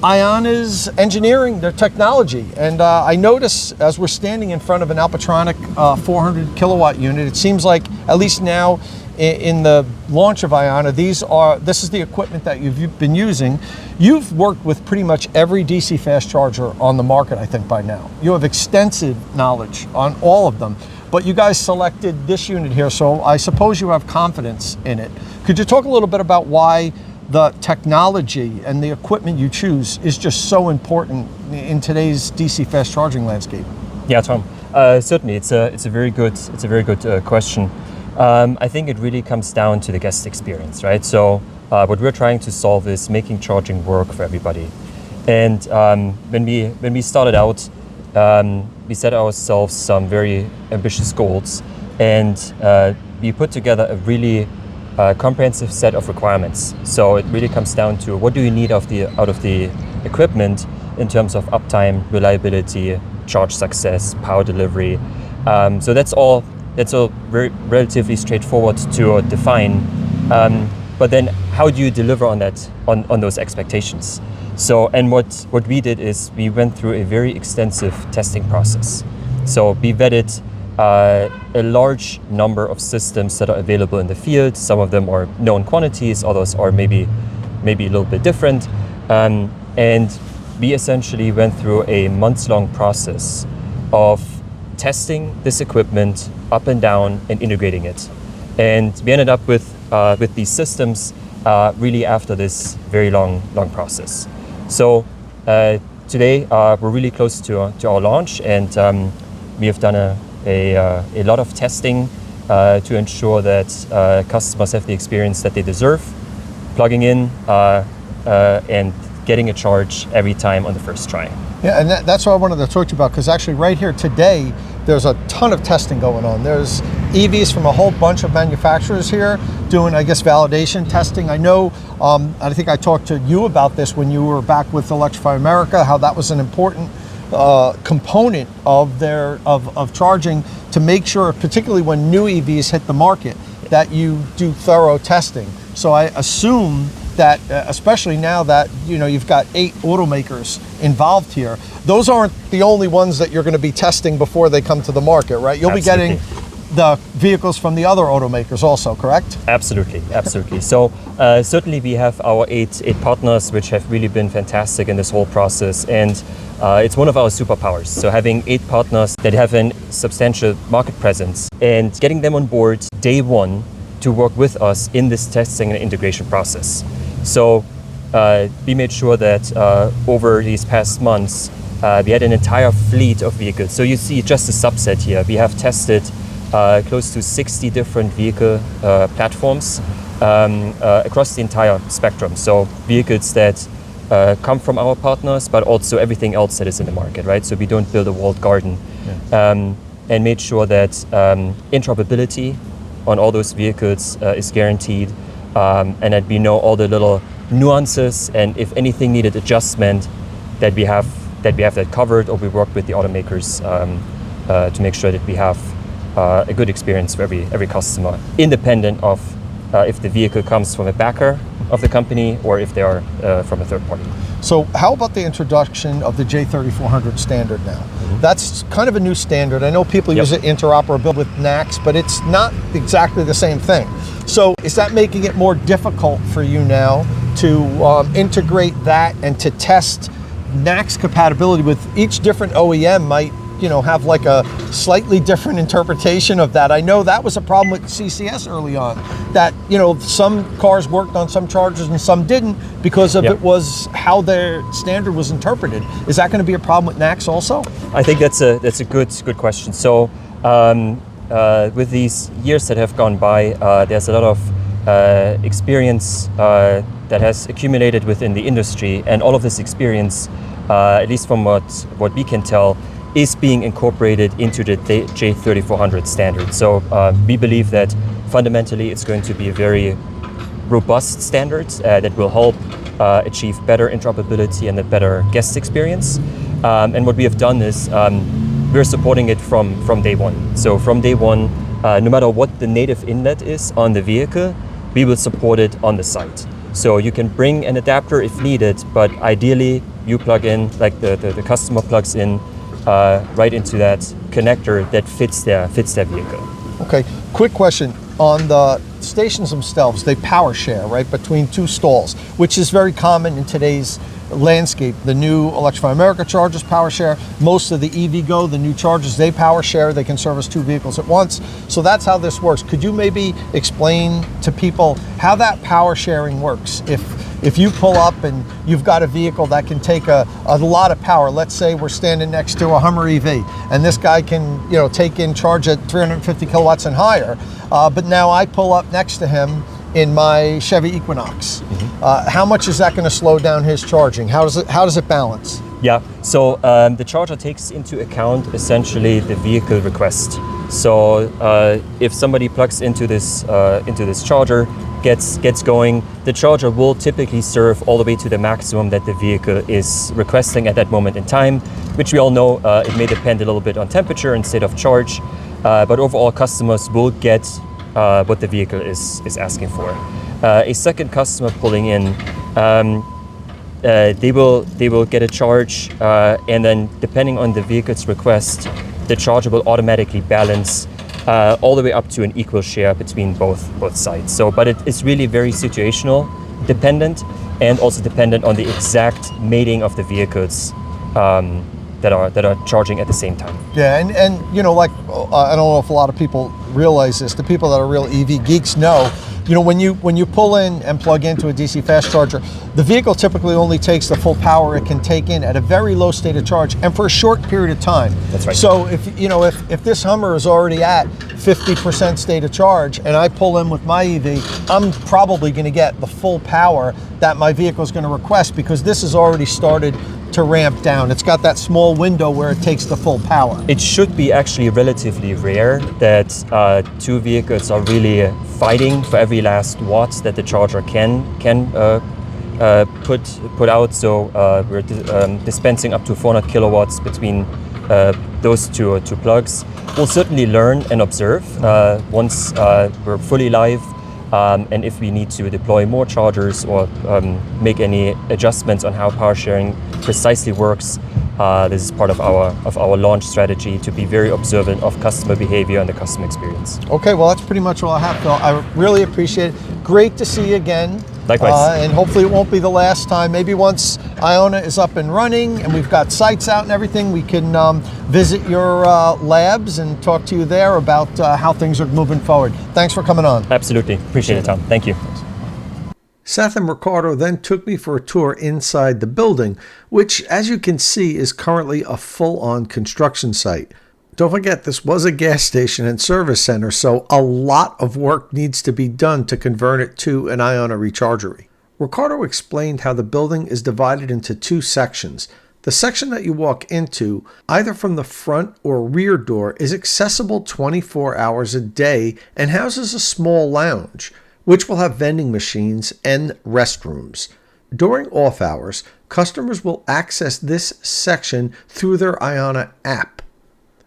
Ionna's engineering, their technology. And I notice as we're standing in front of an Alpatronic 400 kilowatt unit, it seems like, at least now in the launch of Ionna, this is the equipment that you've been using. You've worked with pretty much every DC fast charger on the market, I think, by now. You have extensive knowledge on all of them, but you guys selected this unit here, so I suppose you have confidence in it. Could you talk a little bit about why the technology and the equipment you choose is just so important in today's DC fast charging landscape?
Yeah, Tom. Certainly, it's a very good question. I think it really comes down to the guest experience, right? So what we're trying to solve is making charging work for everybody. And when we started out, we set ourselves some very ambitious goals, and we put together a really comprehensive set of requirements. So it really comes down to, what do you need out of the equipment in terms of uptime, reliability, charge success, power delivery. So that's all very relatively straightforward to define. But then how do you deliver on that, on those expectations? So, and what we did is we went through a very extensive testing process. So we vetted a large number of systems that are available in the field. Some of them are known quantities, others are maybe a little bit different. And we essentially went through a months-long process of testing this equipment up and down and integrating it. And we ended up with these systems really after this very long process. So today we're really close to our launch, and we have done a lot of testing to ensure that customers have the experience that they deserve, plugging in and getting a charge every time on the first try.
Yeah, and that's what I wanted to talk to you about, because actually right here today, there's a ton of testing going on. There's EVs from a whole bunch of manufacturers here doing, I guess, validation testing. I know, I think I talked to you about this when you were back with Electrify America, how that was an important component of charging, to make sure, particularly when new EVs hit the market, that you do thorough testing. So I assume that, especially now that you've got 8 automakers involved here, those aren't the only ones that you're going to be testing before they come to the market, right? You'll
Absolutely.
be getting the vehicles from the other automakers also, correct?
Absolutely, absolutely. So certainly we have our eight partners which have really been fantastic in this whole process, and it's one of our superpowers. So having 8 partners that have a substantial market presence and getting them on board day one to work with us in this testing and integration process. So we made sure that over these past months we had an entire fleet of vehicles. So you see just a subset here. We have tested close to 60 different vehicle platforms across the entire spectrum. So vehicles that come from our partners, but also everything else that is in the market, right? So we don't build a walled garden. And made sure that interoperability on all those vehicles is guaranteed, and that we know all the little nuances, and if anything needed adjustment, that we have that covered, or we work with the automakers to make sure that we have a good experience for every customer, independent of if the vehicle comes from a backer of the company or if they are from a third party.
So how about the introduction of the J3400 standard now? That's kind of a new standard. I know people use it interoperable with NACS, but it's not exactly the same thing. So is that making it more difficult for you now to integrate that and to test NACS compatibility with each different OEM might, you know, have like a slightly different interpretation of that? I know that was a problem with CCS early on, that, you know, some cars worked on some chargers and some didn't because of it was how their standard was interpreted. Is that going to be a problem with NACS also?
I think that's a good question. So with these years that have gone by, there's a lot of experience that has accumulated within the industry, and all of this experience, at least from what we can tell, is being incorporated into the J3400 standard. So we believe that fundamentally it's going to be a very robust standard that will help achieve better interoperability and a better guest experience. And what we have done is we're supporting it from day one. So from day one, no matter what the native inlet is on the vehicle, we will support it on the site. So you can bring an adapter if needed, but ideally you plug in, like the customer plugs in right into that connector that fits their vehicle.
Okay, quick question. On the stations themselves, they power share, right, between 2 stalls, which is very common in today's landscape. The new Electrify America chargers power share. Most of the EVgo, the new chargers, they power share. They can service 2 vehicles at once. So that's how this works. Could you maybe explain to people how that power sharing works? If you pull up and you've got a vehicle that can take a lot of power, let's say we're standing next to a Hummer EV, and this guy can, you know, take in charge at 350 kilowatts and higher, but now I pull up next to him in my Chevy Equinox. How much is that going to slow down his charging? How does it balance?
Yeah, so the charger takes into account essentially the vehicle request. So if somebody plugs into this charger, gets going, the charger will typically serve all the way to the maximum that the vehicle is requesting at that moment in time, which we all know it may depend a little bit on temperature and state of charge, but overall customers will get what the vehicle is asking for. A second customer pulling in, they will get a charge, and then depending on the vehicle's request, the charger will automatically balance all the way up to an equal share between both sides. So, but it is really very situational dependent, and also dependent on the exact mating of the vehicles that are charging at the same time.
Yeah, and you know, like I don't know if a lot of people realize this. The people that are real EV geeks know, you know, when you pull in and plug into a DC fast charger, the vehicle typically only takes the full power it can take in at a very low state of charge and for a short period of time.
That's right.
So if this Hummer is already at 50% state of charge and I pull in with my EV, I'm probably going to get the full power that my vehicle is going to request, because this has already started to ramp down. It's got that small window where it takes the full power.
It should be actually relatively rare that 2 vehicles are really fighting for every last watt that the charger can put out. So we're dispensing up to 400 kilowatts between those two plugs. We'll certainly learn and observe once we're fully live. And if we need to deploy more chargers or make any adjustments on how power sharing precisely works, This is part of our launch strategy to be very observant of customer behavior and the customer experience.
Okay, well, that's pretty much all I have, Phil. I really appreciate it. Great to see you again.
Likewise.
And hopefully it won't be the last time. Maybe once Ionna is up and running and we've got sites out and everything, we can visit your labs and talk to you there about how things are moving forward. Thanks for coming on.
Absolutely. Appreciate it, Tom. Thank you.
Seth and Ricardo then took me for a tour inside the building, which, as you can see, is currently a full-on construction site. Don't forget, this was a gas station and service center, so a lot of work needs to be done to convert it to an Ionna Rechargery. Ricardo explained how the building is divided into two sections. The section that you walk into, either from the front or rear door, is accessible 24 hours a day and houses a small lounge, which will have vending machines and restrooms. During off hours, customers will access this section through their Ionna app.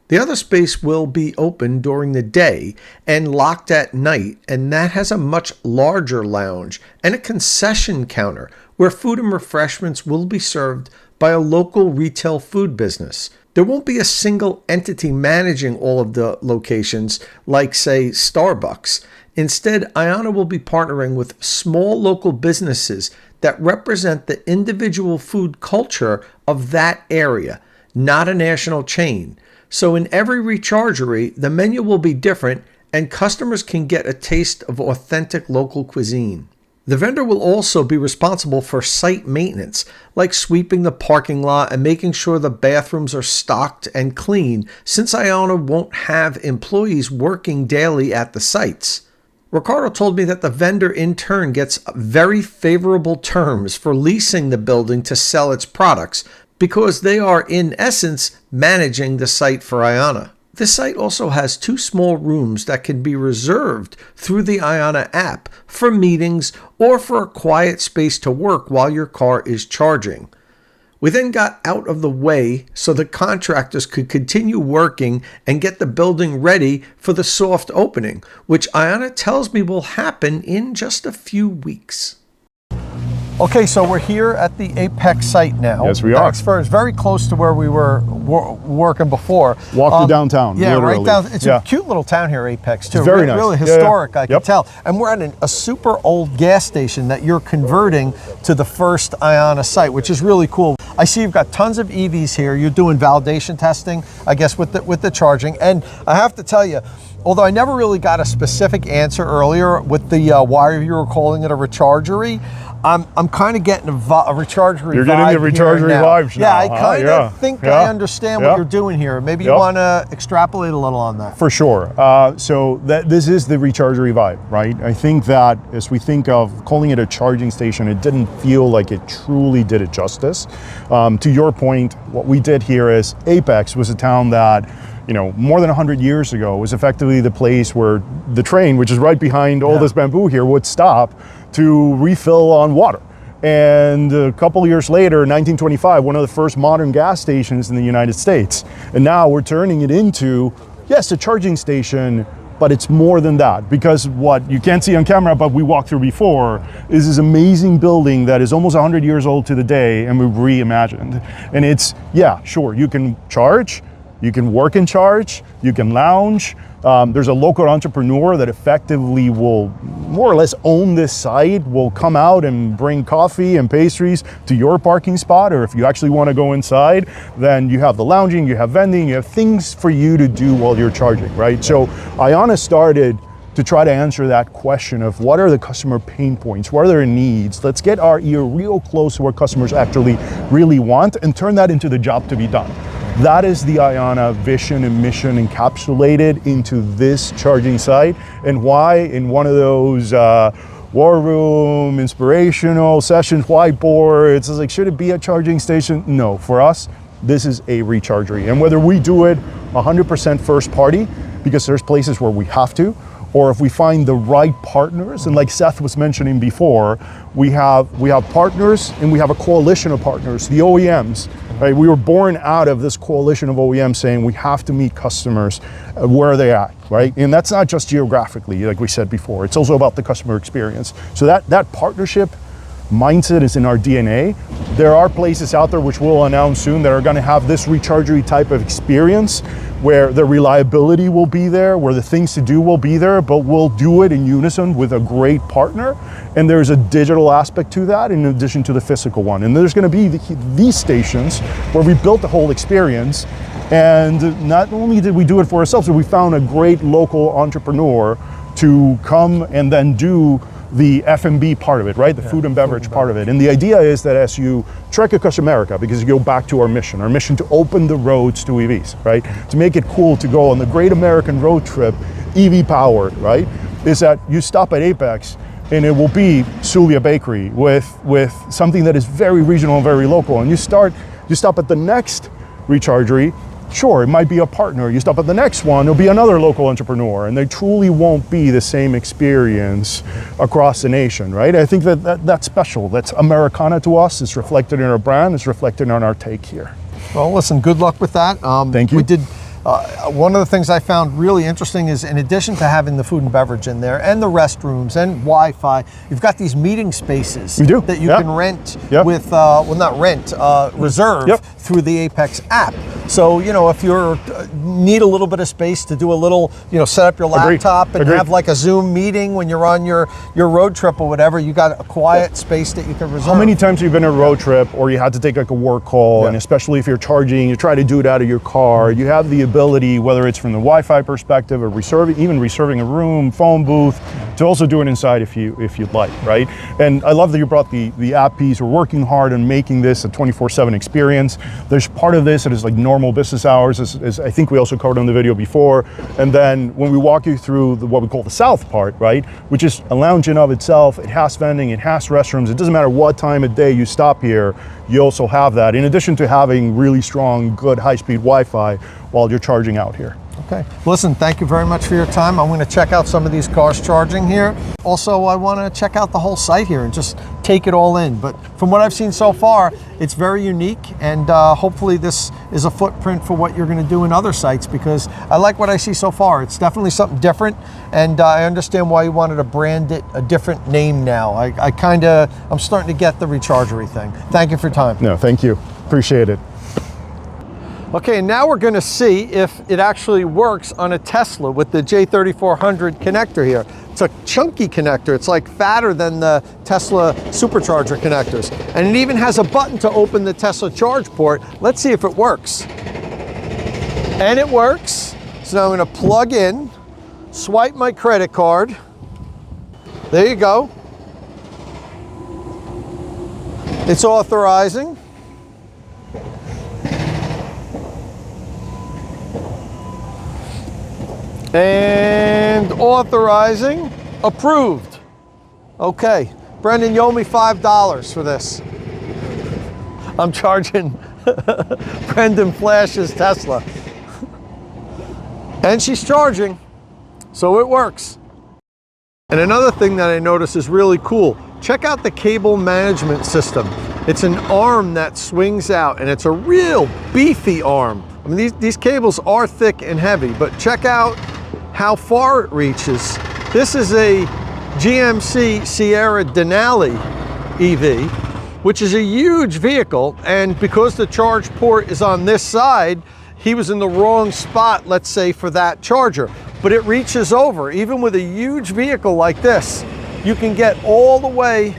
The other space will be open during the day and locked at night, and that has a much larger lounge and a concession counter where food and refreshments will be served by a local retail food business. There won't be a single entity managing all of the locations like, say, Starbucks. Instead, Ionna will be partnering with small local businesses that represent the individual food culture of that area, not a national chain. So in every Rechargery, the menu will be different and customers can get a taste of authentic local cuisine. The vendor will also be responsible for site maintenance, like sweeping the parking lot and making sure the bathrooms are stocked and clean, since Ionna won't have employees working daily at the sites. Ricardo told me that the vendor in turn gets very favorable terms for leasing the building to sell its products, because they are, in essence, managing the site for Ionna. This site also has two small rooms that can be reserved through the Ionna app for meetings or for a quiet space to work while your car is charging. We then got out of the way so the contractors could continue working and get the building ready for the soft opening, which Ionna tells me will happen in just a few weeks. Okay, so we're here at the Apex site now.
Yes, we are.
It's very close to where we were working before.
Walk to downtown,
yeah,
literally.
right down. It's a cute little town here, Apex, too.
It's very nice.
Really historic, I can tell. And we're at a super old gas station that you're converting to the first Ionna site, which is really cool. I see you've got tons of EVs here. You're doing validation testing, I guess, with the charging. And I have to tell you, although I never really got a specific answer earlier with the why you were calling it a Rechargery, I'm kind of getting a Rechargery
You're
vibe.
getting the Rechargery vibes now.
Yeah, I kind of think I understand what you're doing here. Maybe you want to extrapolate a little on that.
For sure. So this is the Rechargery vibe, right? I think that as we think of calling it a charging station, it didn't feel like it truly did it justice. To your point, what we did here is Apex was a town that, you know, more than 100 years ago was effectively the place where the train, which is right behind all this bamboo here, would stop to refill on water. And a couple of years later, 1925, one of the first modern gas stations in the United States. And now we're turning it into, yes, a charging station, but it's more than that, because what you can't see on camera, but we walked through before, is this amazing building that is almost 100 years old to the day, and we've reimagined. And it's, yeah, sure, you can charge, you can work and charge, you can lounge. There's a local entrepreneur that effectively will more or less own this site, will come out and bring coffee and pastries to your parking spot, or if you actually want to go inside, then you have the lounging, you have vending, you have things for you to do while you're charging, right? So Ionna started to try to answer that question of what are the customer pain points, what are their needs? Let's get our ear real close to what customers actually really want and turn that into the job to be done. That is the Ionna vision and mission encapsulated into this charging site, and why in one of those war room, inspirational sessions, whiteboards, it's like, should it be a charging station? No, for us, this is a Rechargery. And whether we do it 100% first party, because there's places where we have to, or if we find the right partners, and like Seth was mentioning before, we have partners and we have a coalition of partners, the OEMs. Right? We were born out of this coalition of OEMs saying we have to meet customers where they're at, right? And that's not just geographically, like we said before, it's also about the customer experience. So that partnership mindset is in our DNA. There are places out there which we'll announce soon that are going to have this Rechargery type of experience where the reliability will be there, where the things to do will be there, but we'll do it in unison with a great partner. And there's a digital aspect to that in addition to the physical one. And there's going to be these stations where we built the whole experience. And not only did we do it for ourselves, but we found a great local entrepreneur to come and then do the F&B part of it, right? The food and beverage part of it. And the idea is that as you trek across America, because you go back to our mission to open the roads to EVs, right? To make it cool to go on the great American road trip, EV powered, right? Is that you stop at Apex and it will be Zulia Bakery with something that is very regional and very local. And you stop at the next Rechargery. Sure, it might be a partner. You stop at the next one, it'll be another local entrepreneur, and they truly won't be the same experience across the nation, right? I think that's special. That's Americana to us. It's reflected in our brand. It's reflected on our take here.
Well, listen, good luck with that.
Thank you.
We did. One of the things I found really interesting is, in addition to having the food and beverage in there and the restrooms and Wi-Fi, you've got these meeting spaces
We do.
that you
Yep.
can rent
Yep.
with, well, not rent, reserve
Yep.
through the Apex app. So, you know, if you need a little bit of space to do a little, you know, set up your
Agreed.
laptop and
Agreed.
have like a Zoom meeting when you're on your road trip or whatever, you got a quiet space that you can reserve.
How many times have you been on a road trip or you had to take like a work call, and especially if you're charging, you try to do it out of your car, you have the ability, whether it's from the Wi-Fi perspective or even reserving a room, phone booth, to also do it inside if you'd like, right? And I love that you brought the app piece. We're working hard on making this a 24/7 experience. There's part of this that is like normal business hours, as I think we also covered on the video before. And then when we walk you through what we call the south part, right, which is a lounge in of itself, it has vending, it has restrooms. It doesn't matter what time of day you stop here, you also have that, in addition to having really strong, good high-speed Wi-Fi while you're charging out here.
Okay. Listen, thank you very much for your time. I'm going to check out some of these cars charging here. Also, I want to check out the whole site here and just take it all in. But from what I've seen so far, it's very unique, and hopefully this is a footprint for what you're going to do in other sites, because I like what I see so far. It's definitely something different, and I understand why you wanted to brand it a different name now. I'm starting to get the Rechargery thing. Thank you for your time.
No, thank you. Appreciate it.
Okay, now we're going to see if it actually works on a Tesla with the J3400 connector here. It's a chunky connector. It's like fatter than the Tesla Supercharger connectors. And it even has a button to open the Tesla charge port. Let's see if it works. And it works. So now I'm going to plug in, swipe my credit card. There you go. It's authorizing. And authorizing, approved. Okay, Brendan, you owe me $5 for this. I'm charging Brendan Flash's Tesla. And she's charging, so it works. And another thing that I noticed is really cool. Check out the cable management system. It's an arm that swings out, and it's a real beefy arm. I mean, these cables are thick and heavy, but check out how far it reaches. This is a GMC Sierra Denali EV, which is a huge vehicle, and because the charge port is on this side, he was in the wrong spot, let's say, for that charger. But it reaches over. Even with a huge vehicle like this, you can get all the way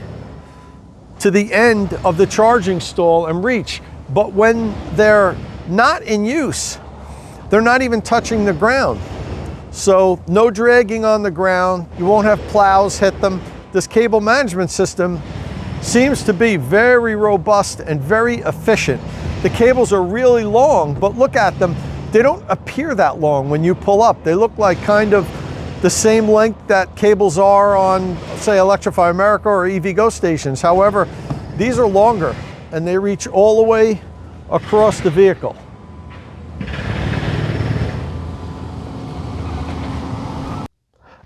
to the end of the charging stall and reach. But when they're not in use, they're not even touching the ground. So no dragging on the ground. You won't have plows hit them. This cable management system seems to be very robust and very efficient. The cables are really long, but look at them. They don't appear that long when you pull up. They look like kind of the same length that cables are on, say, Electrify America or EVgo stations. However, these are longer and they reach all the way across the vehicle.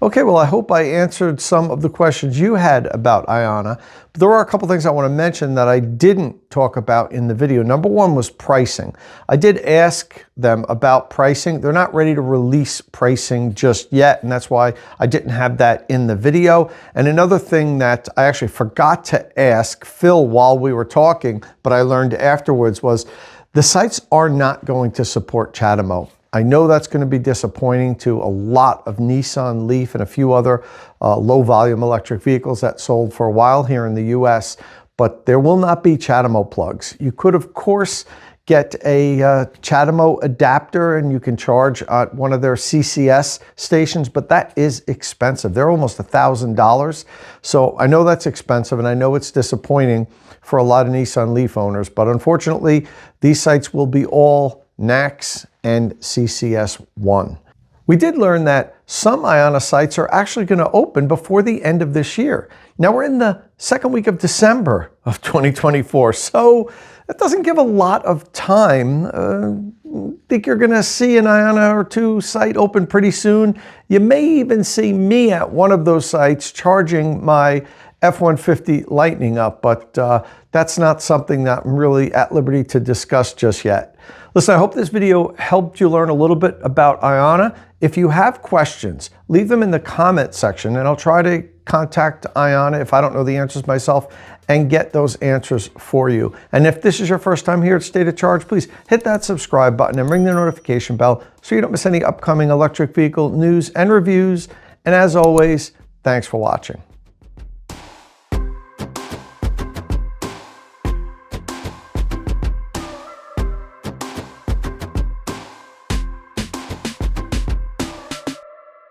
Okay, well, I hope I answered some of the questions you had about Ionna. But there are a couple things I want to mention that I didn't talk about in the video. Number one was pricing. I did ask them about pricing. They're not ready to release pricing just yet, and that's why I didn't have that in the video. And another thing that I actually forgot to ask Phil while we were talking, but I learned afterwards, was the sites are not going to support CHAdeMO. I know that's going to be disappointing to a lot of Nissan Leaf and a few other low-volume electric vehicles that sold for a while here in the US, but there will not be CHAdeMO plugs. You could, of course, get a CHAdeMO adapter and you can charge at one of their CCS stations, but that is expensive. They're almost $1,000. So I know that's expensive and I know it's disappointing for a lot of Nissan Leaf owners, but unfortunately, these sites will be all NACS and CCS1. We did learn that some Ionna sites are actually going to open before the end of this year. Now we're in the second week of December of 2024, so that doesn't give a lot of time. I think you're going to see an Ionna or two site open pretty soon. You may even see me at one of those sites charging my F-150 Lightning up, but that's not something that I'm really at liberty to discuss just yet. Listen, I hope this video helped you learn a little bit about Ionna. If you have questions, leave them in the comment section and I'll try to contact Ionna if I don't know the answers myself and get those answers for you. And if this is your first time here at State of Charge, please hit that subscribe button and ring the notification bell so you don't miss any upcoming electric vehicle news and reviews. And as always, thanks for watching.